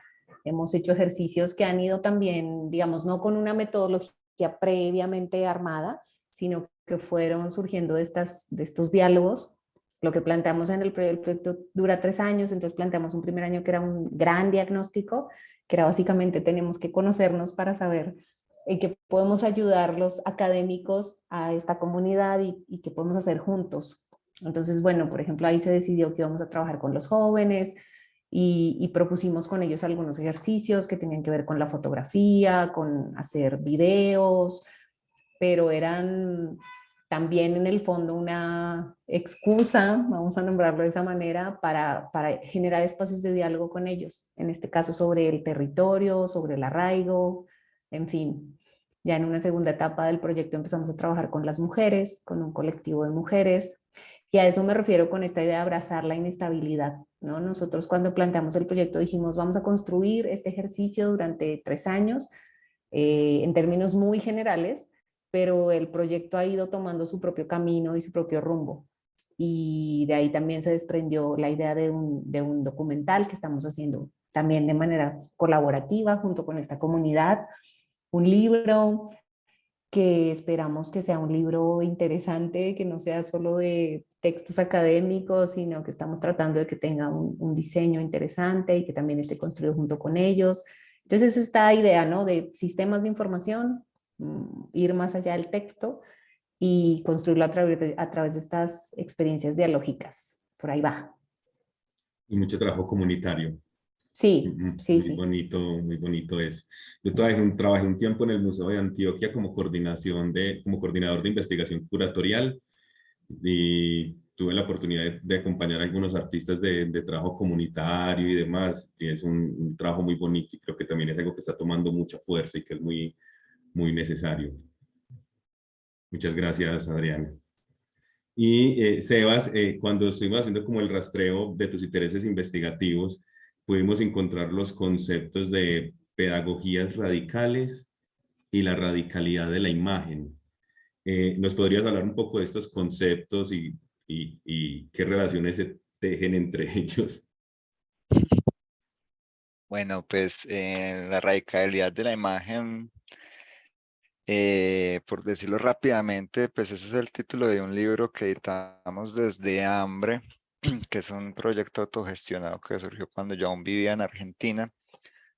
hemos hecho ejercicios que han ido también, digamos, no con una metodología previamente armada, sino que fueron surgiendo de estos diálogos. Lo que planteamos en el proyecto dura 3 años, entonces planteamos un primer año que era un gran diagnóstico, que era básicamente tenemos que conocernos para saber en qué podemos ayudar los académicos a esta comunidad y qué podemos hacer juntos. Entonces, bueno, por ejemplo, ahí se decidió que íbamos a trabajar con los jóvenes y propusimos con ellos algunos ejercicios que tenían que ver con la fotografía, con hacer videos, pero eran también en el fondo una excusa, vamos a nombrarlo de esa manera, para generar espacios de diálogo con ellos, en este caso sobre el territorio, sobre el arraigo, en fin. Ya en una segunda etapa del proyecto empezamos a trabajar con las mujeres, con un colectivo de mujeres, y a eso me refiero con esta idea de abrazar la inestabilidad, ¿no? Nosotros cuando planteamos el proyecto dijimos, vamos a construir este ejercicio durante 3 años, en términos muy generales, pero el proyecto ha ido tomando su propio camino y su propio rumbo. Y de ahí también se desprendió la idea de un documental que estamos haciendo también de manera colaborativa junto con esta comunidad, un libro que esperamos que sea un libro interesante, que no sea solo de textos académicos, sino que estamos tratando de que tenga un diseño interesante y que también esté construido junto con ellos. Entonces, es esta idea, ¿no? De sistemas de información, ir más allá del texto y construirlo a través de estas experiencias dialógicas. Por ahí va. Y mucho trabajo comunitario. Sí, sí, sí. Muy bonito eso. Yo trabajé un tiempo en el Museo de Antioquia como como coordinador de investigación curatorial y tuve la oportunidad de acompañar a algunos artistas de trabajo comunitario y demás. Y es un trabajo muy bonito y creo que también es algo que está tomando mucha fuerza y que es muy necesario. Muchas gracias, Adriana. Y Sebas, cuando estuvimos haciendo como el rastreo de tus intereses investigativos, pudimos encontrar los conceptos de pedagogías radicales y la radicalidad de la imagen. ¿Nos podrías hablar un poco de estos conceptos y qué relaciones se tejen entre ellos? Bueno, pues la radicalidad de la imagen, por decirlo rápidamente, pues ese es el título de un libro que editamos desde Hambre, que es un proyecto autogestionado que surgió cuando yo aún vivía en Argentina,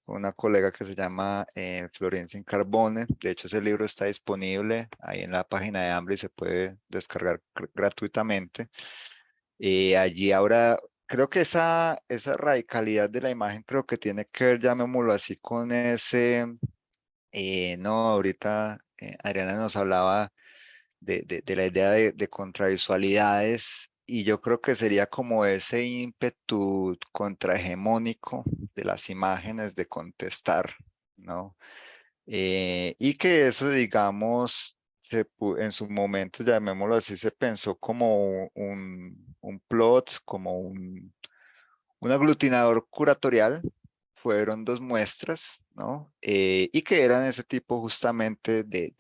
con una colega que se llama Florencia Carbone. De hecho, ese libro está disponible ahí en la página de Hambre y se puede descargar gratuitamente. Allí ahora, creo que esa radicalidad de la imagen creo que tiene que ver, llamémoslo así, con ese, no, ahorita Adriana nos hablaba de la idea de contravisualidades y yo creo que sería como ese ímpetu contrahegemónico de las imágenes de contestar, ¿no? Y que eso, digamos, en su momento, llamémoslo así, se pensó como un plot, como un aglutinador curatorial. Fueron dos muestras, ¿no? Y que eran ese tipo justamente de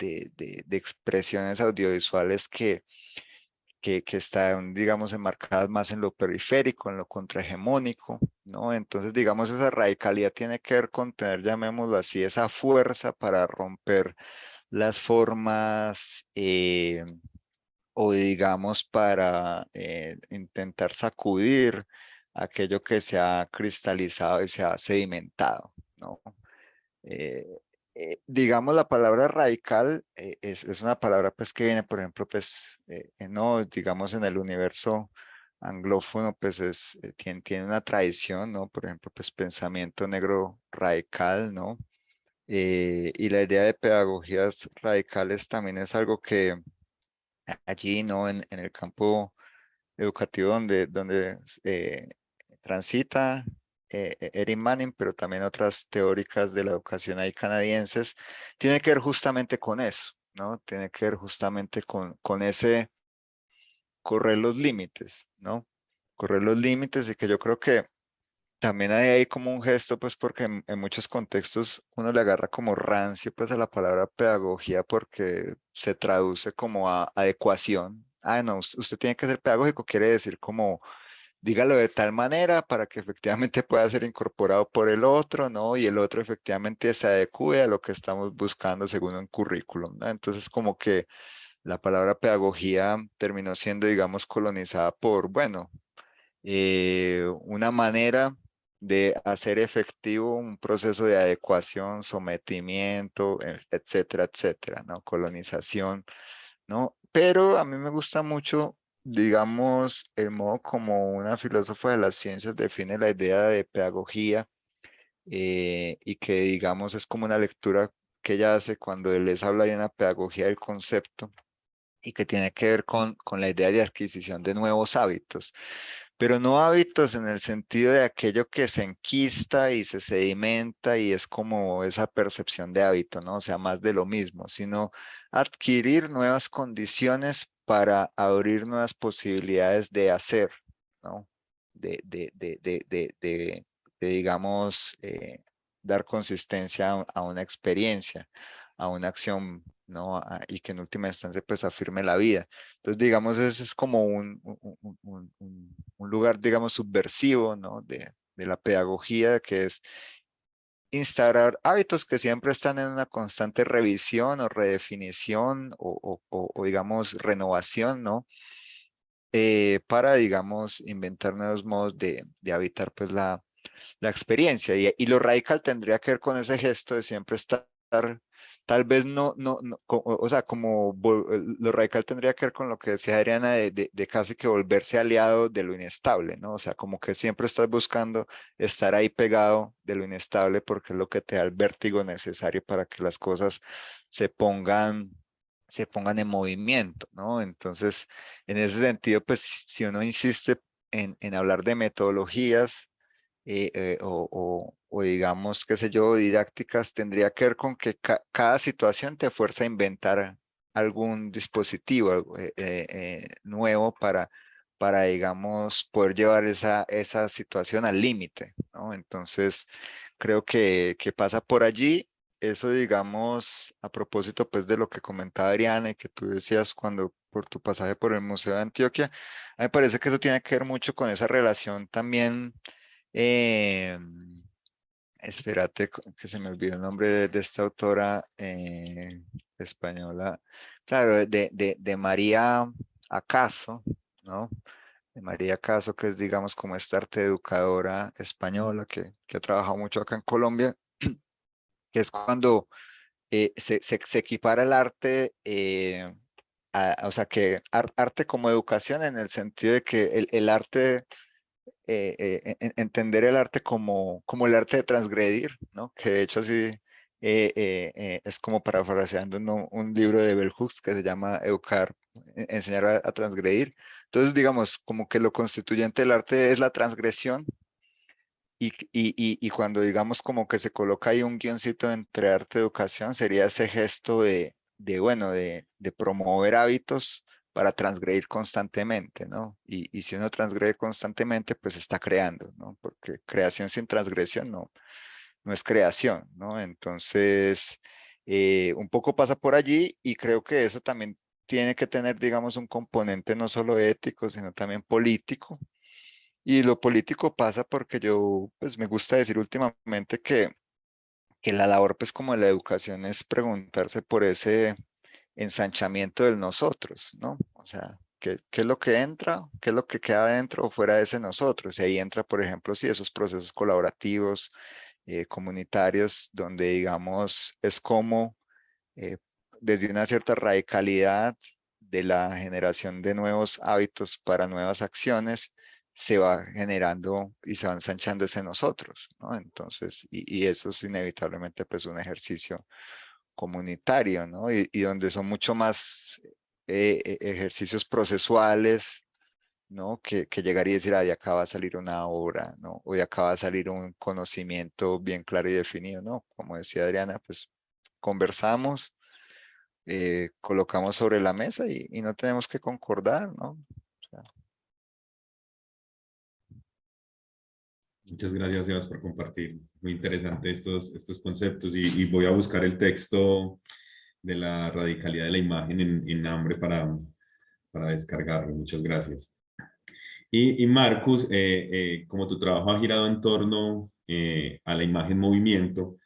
expresiones audiovisuales que están, digamos, enmarcadas más en lo periférico, en lo contrahegemónico, ¿no? Entonces, digamos, esa radicalidad tiene que ver con tener, llamémoslo así, esa fuerza para romper las formas o, digamos, para intentar sacudir aquello que se ha cristalizado y se ha sedimentado, ¿no? Eh, digamos, la palabra radical es una palabra pues que viene, por ejemplo, pues, no, digamos, en el universo anglófono, pues tiene una tradición, ¿no? Por ejemplo, pues pensamiento negro radical, ¿no? Y la idea de pedagogías radicales también es algo que allí, ¿no? En el campo educativo donde transita Erin Manning, pero también otras teóricas de la educación ahí canadienses, tiene que ver justamente con eso, ¿no? Tiene que ver justamente con ese correr los límites, ¿no? Correr los límites y que yo creo que también hay ahí como un gesto, pues porque en muchos contextos uno le agarra como rancio pues a la palabra pedagogía porque se traduce como a adecuación. Ah, no, usted tiene que ser pedagógico, quiere decir como dígalo de tal manera para que efectivamente pueda ser incorporado por el otro, ¿no? Y el otro efectivamente se adecue a lo que estamos buscando según un currículum, ¿no? Entonces como que la palabra pedagogía terminó siendo, digamos, colonizada por, bueno, una manera de hacer efectivo un proceso de adecuación, sometimiento, etcétera, etcétera, ¿no? Colonización, ¿no? Pero a mí me gusta mucho, digamos, el modo como una filósofa de las ciencias define la idea de pedagogía y que, digamos, es como una lectura que ella hace cuando les habla de una pedagogía del concepto y que tiene que ver con la idea de adquisición de nuevos hábitos, pero no hábitos en el sentido de aquello que se enquista y se sedimenta y es como esa percepción de hábito, ¿no? O sea, más de lo mismo, sino adquirir nuevas condiciones para abrir nuevas posibilidades de hacer, ¿no? Digamos, dar consistencia a una experiencia, a una acción, ¿no? Y que en última instancia pues afirme la vida. Entonces, digamos, ese es como un lugar, digamos, subversivo, ¿no? De la pedagogía, que es instaurar hábitos que siempre están en una constante revisión o redefinición o, digamos, renovación, ¿no? Para, digamos, inventar nuevos modos de habitar, pues, la experiencia. Y lo radical tendría que ver con ese gesto de siempre estar tal vez o sea, como lo radical tendría que ver con lo que decía Adriana de casi que volverse aliado de lo inestable, ¿no? O sea, como que siempre estás buscando estar ahí pegado de lo inestable porque es lo que te da el vértigo necesario para que las cosas se pongan en movimiento, ¿no? Entonces, en ese sentido, pues si uno insiste en hablar de metodologías, o digamos, qué sé yo, didácticas, tendría que ver con que cada situación te fuerza a inventar algún dispositivo nuevo para, digamos, poder llevar esa situación al límite, ¿no? Entonces, creo que pasa por allí. Eso, digamos, a propósito, pues, de lo que comentaba Adriana y que tú decías cuando por tu pasaje por el Museo de Antioquia, a mí me parece que eso tiene que ver mucho con esa relación también. eh, Espérate, que se me olvidó el nombre de esta autora española. Claro, de María Acaso, ¿no? De María Acaso, que es, digamos, como esta arte educadora española que ha trabajado mucho acá en Colombia, que es cuando se equipara el arte, o sea, que arte como educación en el sentido de que el arte entender el arte como el arte de transgredir, ¿no? Que de hecho así es como parafraseando un libro de Bell Hooks que se llama Educar, enseñar a transgredir. Entonces, digamos, como que lo constituyente del arte es la transgresión y cuando digamos como que se coloca ahí un guioncito entre arte y educación, sería ese gesto bueno, de promover hábitos para transgredir constantemente, ¿no? Y si uno transgrede constantemente, pues está creando, ¿no? Porque creación sin transgresión no es creación, ¿no? Entonces, un poco pasa por allí y creo que eso también tiene que tener, digamos, un componente no solo ético, sino también político. Y lo político pasa porque yo, pues me gusta decir últimamente que la labor, pues como de la educación es preguntarse por ese ensanchamiento del nosotros, ¿no? O sea, ¿qué es lo que entra? ¿Qué es lo que queda dentro o fuera de ese nosotros? Y ahí entra, por ejemplo, sí, esos procesos colaborativos, comunitarios, donde digamos es como desde una cierta radicalidad de la generación de nuevos hábitos para nuevas acciones, se va generando y se va ensanchando ese nosotros, ¿no? Entonces, y eso es inevitablemente pues un ejercicio comunitario, ¿no? Y donde son mucho más ejercicios procesuales, ¿no? Que llegar y decir, ah, de acá va a salir una obra, ¿no? O de acá va a salir un conocimiento bien claro y definido, ¿no? Como decía Adriana, pues conversamos, colocamos sobre la mesa y no tenemos que concordar, ¿no? O sea, Muchas gracias, Sebas, por compartir. Muy interesante estos conceptos y voy a buscar el texto de la radicalidad de la imagen en Hambre para descargarlo. Muchas gracias. Y Marcus, como tu trabajo ha girado en torno a la imagen movimiento,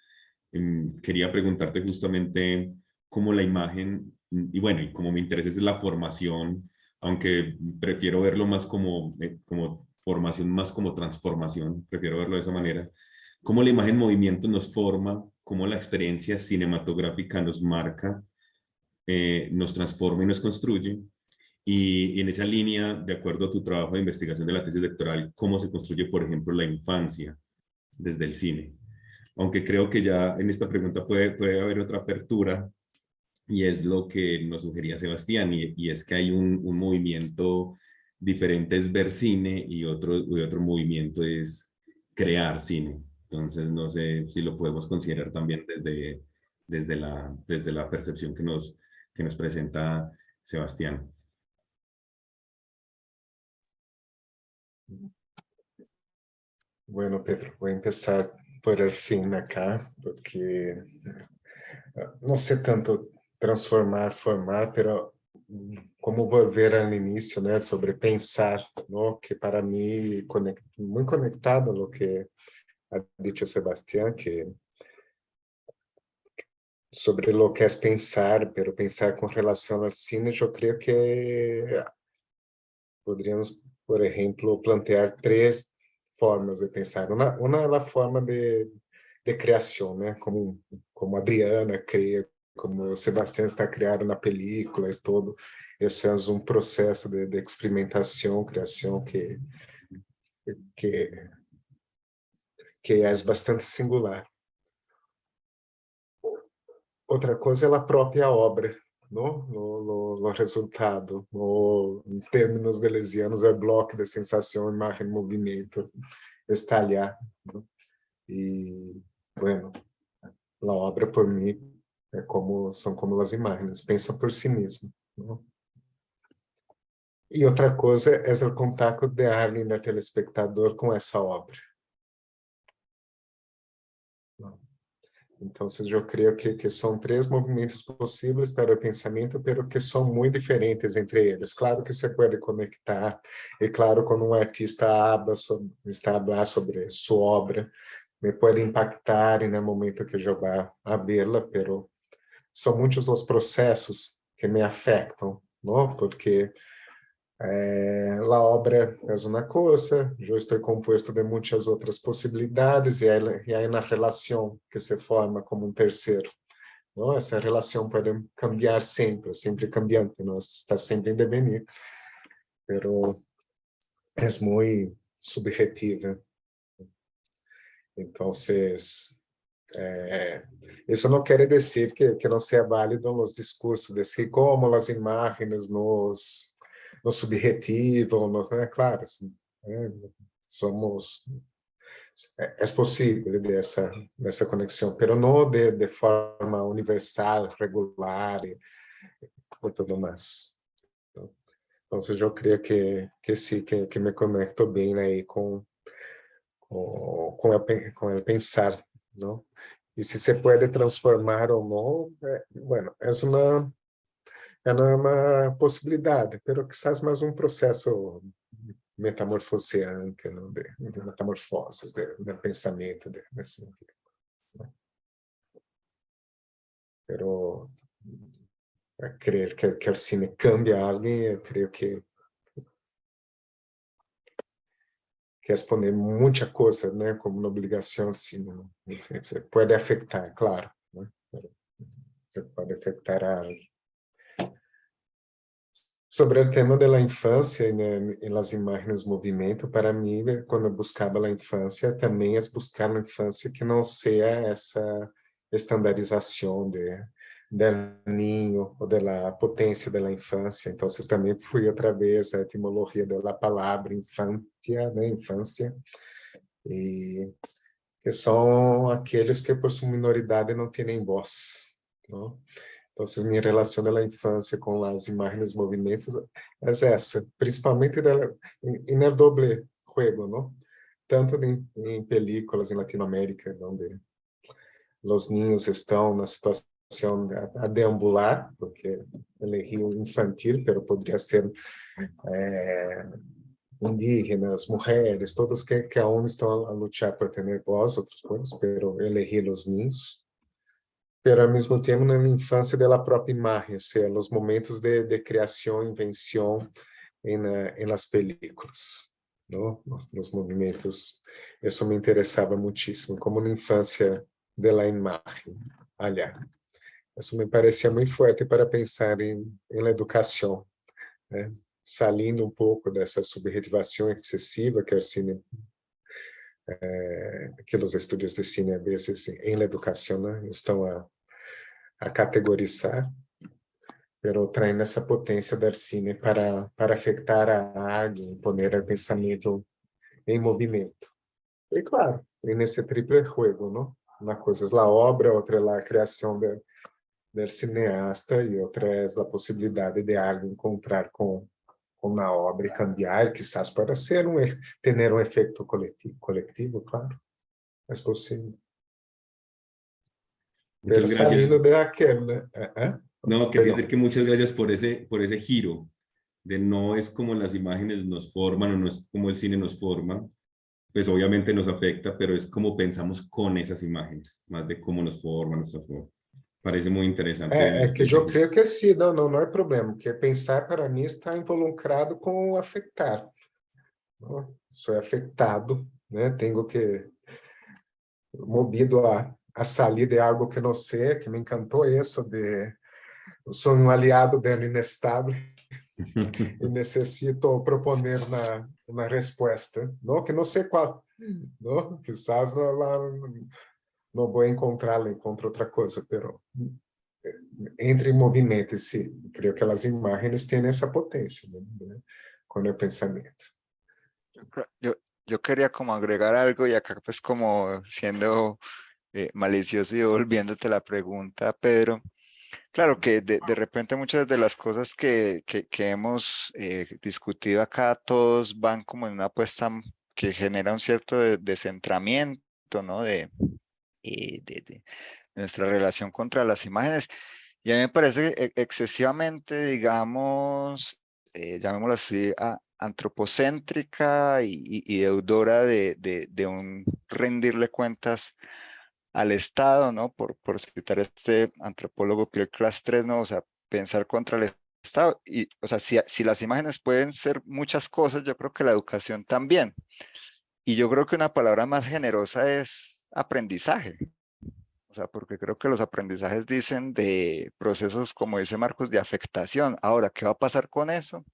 quería preguntarte justamente cómo la imagen, y bueno, y como me interesa es la formación, aunque prefiero verlo más como formación, más como transformación, prefiero verlo de esa manera, cómo la imagen movimiento nos forma, cómo la experiencia cinematográfica nos marca, nos transforma y nos construye. Y en esa línea, de acuerdo a tu trabajo de investigación de la tesis doctoral, cómo se construye, por ejemplo, la infancia desde el cine. Aunque creo que ya en esta pregunta puede haber otra apertura, y es lo que nos sugería Sebastián, y es que hay un movimiento diferente es ver cine y otro movimiento es crear cine. Entonces, no sé si lo podemos considerar también desde la percepción que nos presenta Sebastián. Bueno, Pedro, voy a empezar por el fin acá, porque no sé tanto transformar, formar, pero como volver al inicio, né, sobre pensar, ¿no? Que para mí muy conectado a lo que ha dicho Sebastián, que sobre lo que es pensar, pero pensar con relación al cine, yo creo que podríamos, por ejemplo, plantear tres formas de pensar. Uma é a forma de criação, né? Como Adriana cria como o Sebastião está criando na película e todo. Esse é um processo de experimentação, criação que, que é bastante singular. Outra coisa é a própria obra, no resultado, em termos deleuzianos, é o bloco de sensação, imagem, movimento, estalhar. ¿No? E, bueno, a obra, por mim, são como as imagens, pensa por si mesmo. ¿No? E outra coisa é o contato de alguém, do telespectador, com essa obra. Então, eu creio que são 3 movimentos possíveis para o pensamento, pero que são muito diferentes entre eles. Claro que se pode conectar, e claro, quando um artista está a falar sobre sua obra, me pode impactar no momento que eu vá a vê-la, pero são muitos os processos que me afetam, não? Porque a obra é uma coisa, eu estou composto de muitas outras possibilidades, e aí na relação que se forma como um terceiro. Não? Essa relação pode cambiar sempre cambiante, não? Está sempre em devenir, pero é muito subjetiva. Então, isso não quer dizer que não seja válido os discursos de como as imagens nos subjetivam, claro, assim, é possível dessa conexão, mas não de forma universal, regular e tudo mais. Então, eu creio que sim, que me conecto bem aí com o pensar, não? E se pode transformar ou não, bueno, é uma possibilidade, pero quizás mais um processo metamorfoseante, não? de metamorfoses, de pensamento, nesse sentido. Pero crer que o cine cambia alguém, eu creio que responder muita coisa, né, como uma obrigação, assim, você pode afetar, claro, né? Você pode afetar a alguém. Sobre o tema da infância, né, e as imagens movimento, para mim, quando eu buscava a infância, também é buscar uma infância que não seja essa estandarização del niño ou da potência da infância. Então, também fui outra vez a etimologia da palavra infancia, né, infância, e que são aqueles que por sua minoridade não têm voz, não? Então, minha relação da infância com as imagens movimentos é essa, principalmente no doble juego, não? Tanto em películas em Latinoamérica, onde os ninhos estão na situação a deambular, porque ele o infantil, pero poderia ser indígenas, mulheres, todos que aún estão a lutar por ter voz, outros coisas, pero elegir os ninhos. Pero ao mesmo tempo na minha infância da própria imagem, ou seja, os momentos de criação, invenção em las películas, não? Nos movimentos, isso me interessava muitíssimo, como na infância da imagem, aliás. Isso me parecia muito forte para pensar em educação, né? Saindo um pouco dessa subjetivação excessiva que o cine, que os estúdios de cine, às vezes, em educação, né, estão a categorizar, pero trazendo essa potência do cine para afetar a alguém, poner o pensamento em movimento. E, claro, nesse triple juego, não? Uma coisa é a obra, outra é a criação do cineasta e outra é a possibilidade de alguém encontrar com na obra e cambiar, quizás para ter um efeito coletivo, claro, é possível. Muchas Pero saliendo gracias. de aquel, ¿no? No, quería decir que muchas gracias por ese giro, de no es como las imágenes nos forman o no es como el cine nos forma, pues obviamente nos afecta, pero es como pensamos con esas imágenes, más de cómo nos forman, Parece muy interesante. Que eu creio que sim, não é problema, porque pensar para mim está involucrado com afetar. Não? Sou afetado, né? Tenho que movido a salir de algo que no sé, que me encantó eso de soy un aliado del inestable y necesito proponer una respuesta, ¿no? Que no sé cuál, ¿no? Quizás no voy a encontrarla, encontro otra cosa, pero entre en movimiento, sí. Creo que las imágenes tienen esa potencia, ¿no? Con el pensamiento. Yo, yo quería como agregar algo y acá pues como siendo malicioso y volviéndote la pregunta, Pedro. Claro que de repente muchas de las cosas que hemos discutido acá, todos van como en una apuesta que genera un cierto descentramiento, ¿no? De nuestra relación contra las imágenes. Y a mí me parece excesivamente, digamos, llamémoslo así, antropocéntrica y deudora de un rendirle cuentas al Estado, ¿no? Por citar este antropólogo Pierre Clastres, ¿no? O sea, pensar contra el Estado. Y, o sea, si las imágenes pueden ser muchas cosas, yo creo que la educación también. Y yo creo que una palabra más generosa es aprendizaje. O sea, porque creo que los aprendizajes dicen de procesos, como dice Marcos, de afectación. Ahora, ¿qué va a pasar con eso?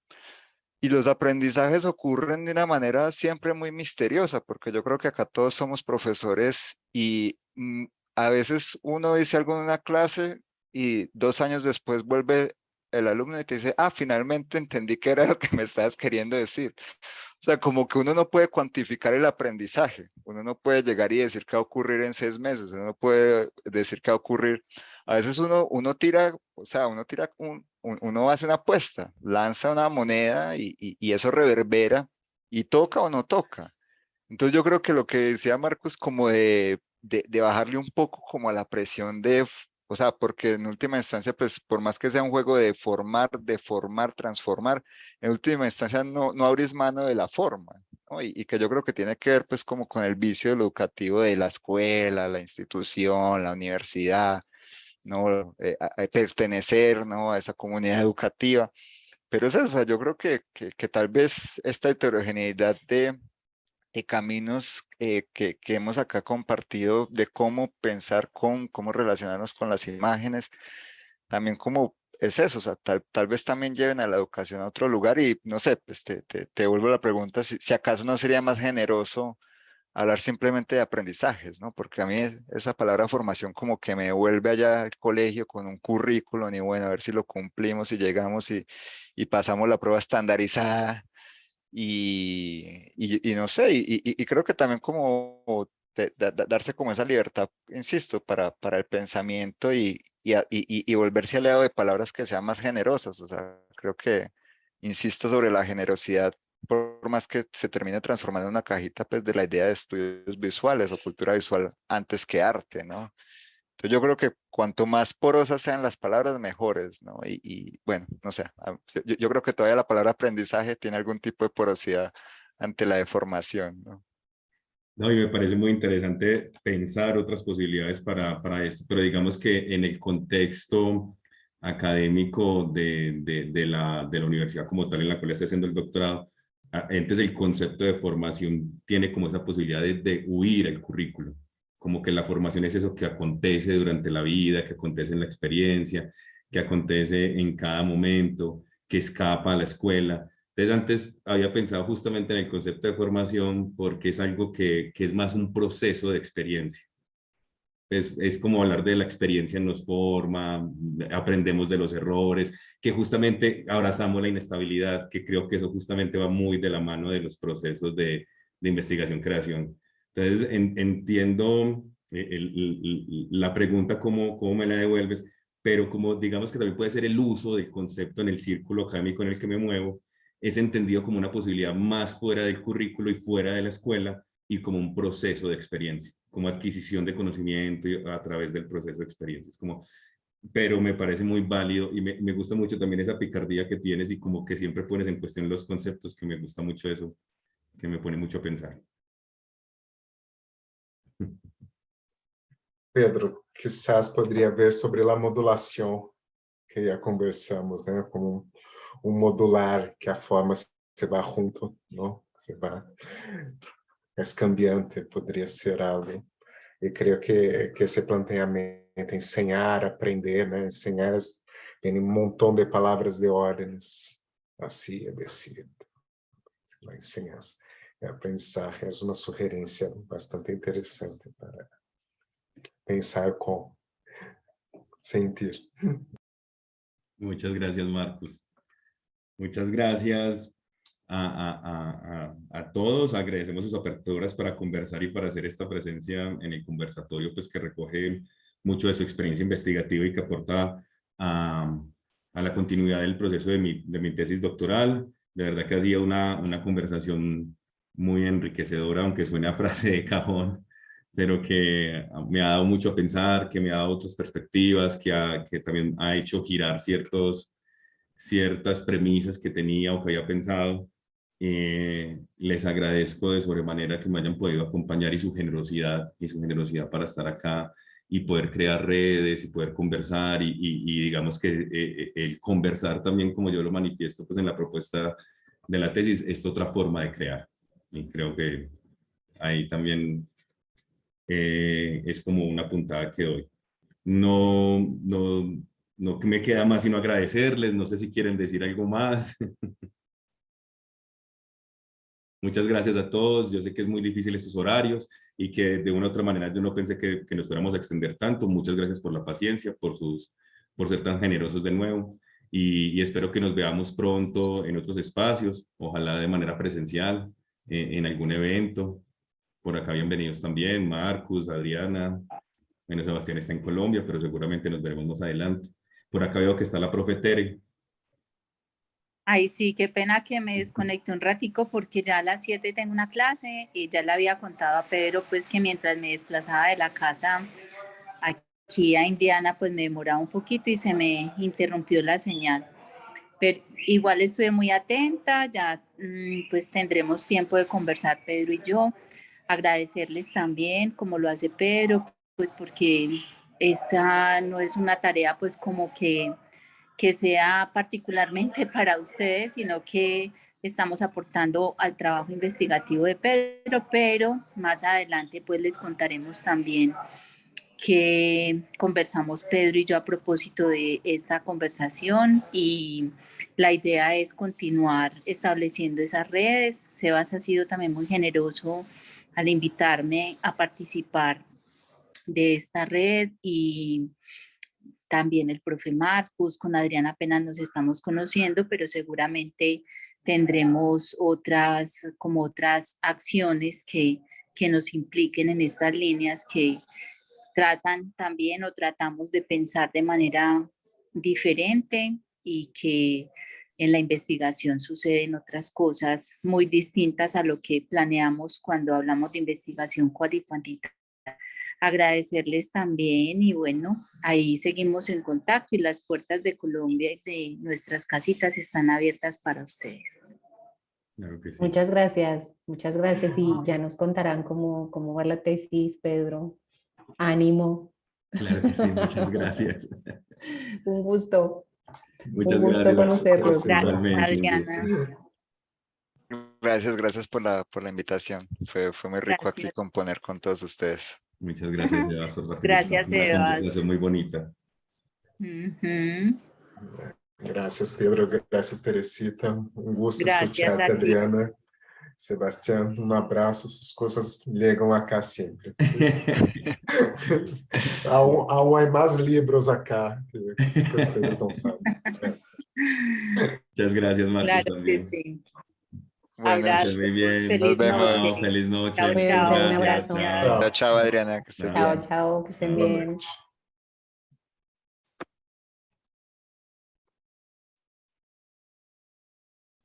Y los aprendizajes ocurren de una manera siempre muy misteriosa, porque yo creo que acá todos somos profesores y a veces uno dice algo en una clase y 2 años después vuelve el alumno y te dice, ah, finalmente entendí qué era lo que me estabas queriendo decir. O sea, como que uno no puede cuantificar el aprendizaje, uno no puede llegar y decir qué va a ocurrir en 6 meses, uno no puede decir qué va a ocurrir. A veces uno tira, o sea, uno hace una apuesta, lanza una moneda y eso reverbera y toca o no toca. Entonces yo creo que lo que decía Marcos como de bajarle un poco como a la presión o sea, porque en última instancia, pues por más que sea un juego de formar, deformar, transformar, en última instancia no abrís mano de la forma, ¿no? Y que yo creo que tiene que ver pues como con el vicio educativo de la escuela, la institución, la universidad, ¿no? A pertenecer, ¿no? A esa comunidad educativa. Pero es eso, o sea, yo creo que tal vez esta heterogeneidad de caminos que hemos acá compartido de cómo pensar cómo relacionarnos con las imágenes, también como es eso, o sea, tal vez también lleven a la educación a otro lugar y no sé, pues te vuelvo la pregunta, si acaso no sería más generoso hablar simplemente de aprendizajes, ¿no? Porque a mí esa palabra formación como que me vuelve allá al colegio con un currículum y bueno, a ver si lo cumplimos y llegamos y pasamos la prueba estandarizada y no sé, y creo que también como darse como esa libertad, insisto, para el pensamiento y volverse aliado de palabras que sean más generosas. O sea, creo que, insisto sobre la generosidad, por más que se termine transformando en una cajita, pues de la idea de estudios visuales o cultura visual antes que arte, ¿no? Entonces yo creo que cuanto más porosas sean las palabras, mejores, ¿no? Bueno, no sé, yo creo que todavía la palabra aprendizaje tiene algún tipo de porosidad ante la deformación, ¿no? No, y me parece muy interesante pensar otras posibilidades para esto, pero digamos que en el contexto académico de la universidad como tal en la cual estoy haciendo el doctorado, entonces el concepto de formación tiene como esa posibilidad de huir el currículo, como que la formación es eso que acontece durante la vida, que acontece en la experiencia, que acontece en cada momento, que escapa a la escuela. Entonces antes había pensado justamente en el concepto de formación porque es algo que es más un proceso de experiencia. Es como hablar de la experiencia nos forma, aprendemos de los errores, que justamente abrazamos la inestabilidad, que creo que eso justamente va muy de la mano de los procesos de investigación-creación. Entonces entiendo la pregunta, cómo me la devuelves, pero como digamos que también puede ser el uso del concepto en el círculo académico en el que me muevo, es entendido como una posibilidad más fuera del currículo y fuera de la escuela y como un proceso de experiencia, como adquisición de conocimiento a través del proceso de experiencias, como, pero me parece muy válido y me gusta mucho también esa picardía que tienes y como que siempre pones en cuestión los conceptos, que me gusta mucho eso, que me pone mucho a pensar. Pedro, quizás podría ver sobre la modulación que ya conversamos, ¿no? Como un modular que a forma se va junto, ¿no? Se va, es cambiante, podría ser algo. E creio que esse planteamento, ensinar, aprender, né? Ensinar, tem um montão de palavras de ordens, assim, decir, la enseñanza. El aprendizaje es una sugerencia bastante interesante para pensar cómo sentir. Muchas gracias, Marcos. Muchas gracias a todos. Agradecemos sus aperturas para conversar y para hacer esta presencia en el conversatorio, pues que recoge mucho de su experiencia investigativa y que aporta a la continuidad del proceso de mi tesis doctoral. De verdad que ha sido una conversación muy enriquecedora, aunque suene a frase de cajón, pero que me ha dado mucho a pensar, que me ha dado otras perspectivas, que también ha hecho girar ciertas premisas que tenía o que había pensado. Les agradezco de sobremanera que me hayan podido acompañar y su generosidad para estar acá y poder crear redes y poder conversar y digamos que el conversar también, como yo lo manifiesto pues en la propuesta de la tesis, es otra forma de crear. Y creo que ahí también es como una puntada que doy. No me queda más sino agradecerles, no sé si quieren decir algo más. Muchas gracias a todos, yo sé que es muy difícil estos horarios y que de una u otra manera yo no pensé que nos fuéramos a extender tanto. Muchas gracias por la paciencia, por ser tan generosos de nuevo y espero que nos veamos pronto en otros espacios, ojalá de manera presencial, en algún evento. Por acá bienvenidos también, Marcus, Adriana. Bueno, Sebastián está en Colombia, pero seguramente nos veremos más adelante. Por acá veo que está la profe Tere. Ay, sí, qué pena que me desconecté un ratico porque ya a las 7 tengo una clase y ya le había contado a Pedro pues que mientras me desplazaba de la casa aquí a Indiana pues me demoraba un poquito y se me interrumpió la señal. Pero igual estuve muy atenta, ya pues tendremos tiempo de conversar Pedro y yo. Agradecerles también, como lo hace Pedro, pues porque esta no es una tarea pues como que sea particularmente para ustedes, sino que estamos aportando al trabajo investigativo de Pedro, pero más adelante pues les contaremos también que conversamos Pedro y yo a propósito de esta conversación y la idea es continuar estableciendo esas redes. Sebas ha sido también muy generoso al invitarme a participar de esta red y también el profe Marcus, con Adriana apenas nos estamos conociendo, pero seguramente tendremos otras acciones que nos impliquen en estas líneas que tratan también o tratamos de pensar de manera diferente y que en la investigación suceden otras cosas muy distintas a lo que planeamos cuando hablamos de investigación cual y cuantitativa. Agradecerles también y bueno, ahí seguimos en contacto y las puertas de Colombia y de nuestras casitas están abiertas para ustedes. Claro que sí. Muchas gracias y ya nos contarán cómo va la tesis, Pedro. Ánimo. Claro que sí, muchas gracias. Un gusto. Muchas un gusto gracias. conocerlos. Gracias, Adriana. Gracias por la invitación. Fue muy rico aquí Gracias. componer con todos ustedes. Muchas gracias, Sebas, por participar. Gracias, Una Sebas. conversación muy bonita. Gracias, Pedro. Gracias, Teresita. Un gusto Gracias escucharte, a ti. Adriana. Sebastián, un abrazo. Sus cosas llegan acá siempre. Aún hay más libros acá que ustedes no saben. Muchas gracias, Marcos, Claro también. que sí. Bueno, Abrazos, muy bien. feliz Nos vemos. noche. Feliz noche. Chao, Muchas chao. Un gracias. abrazo. Chao, chao, Adriana, que estés Chao. bien. Chao, chao, que estén bien.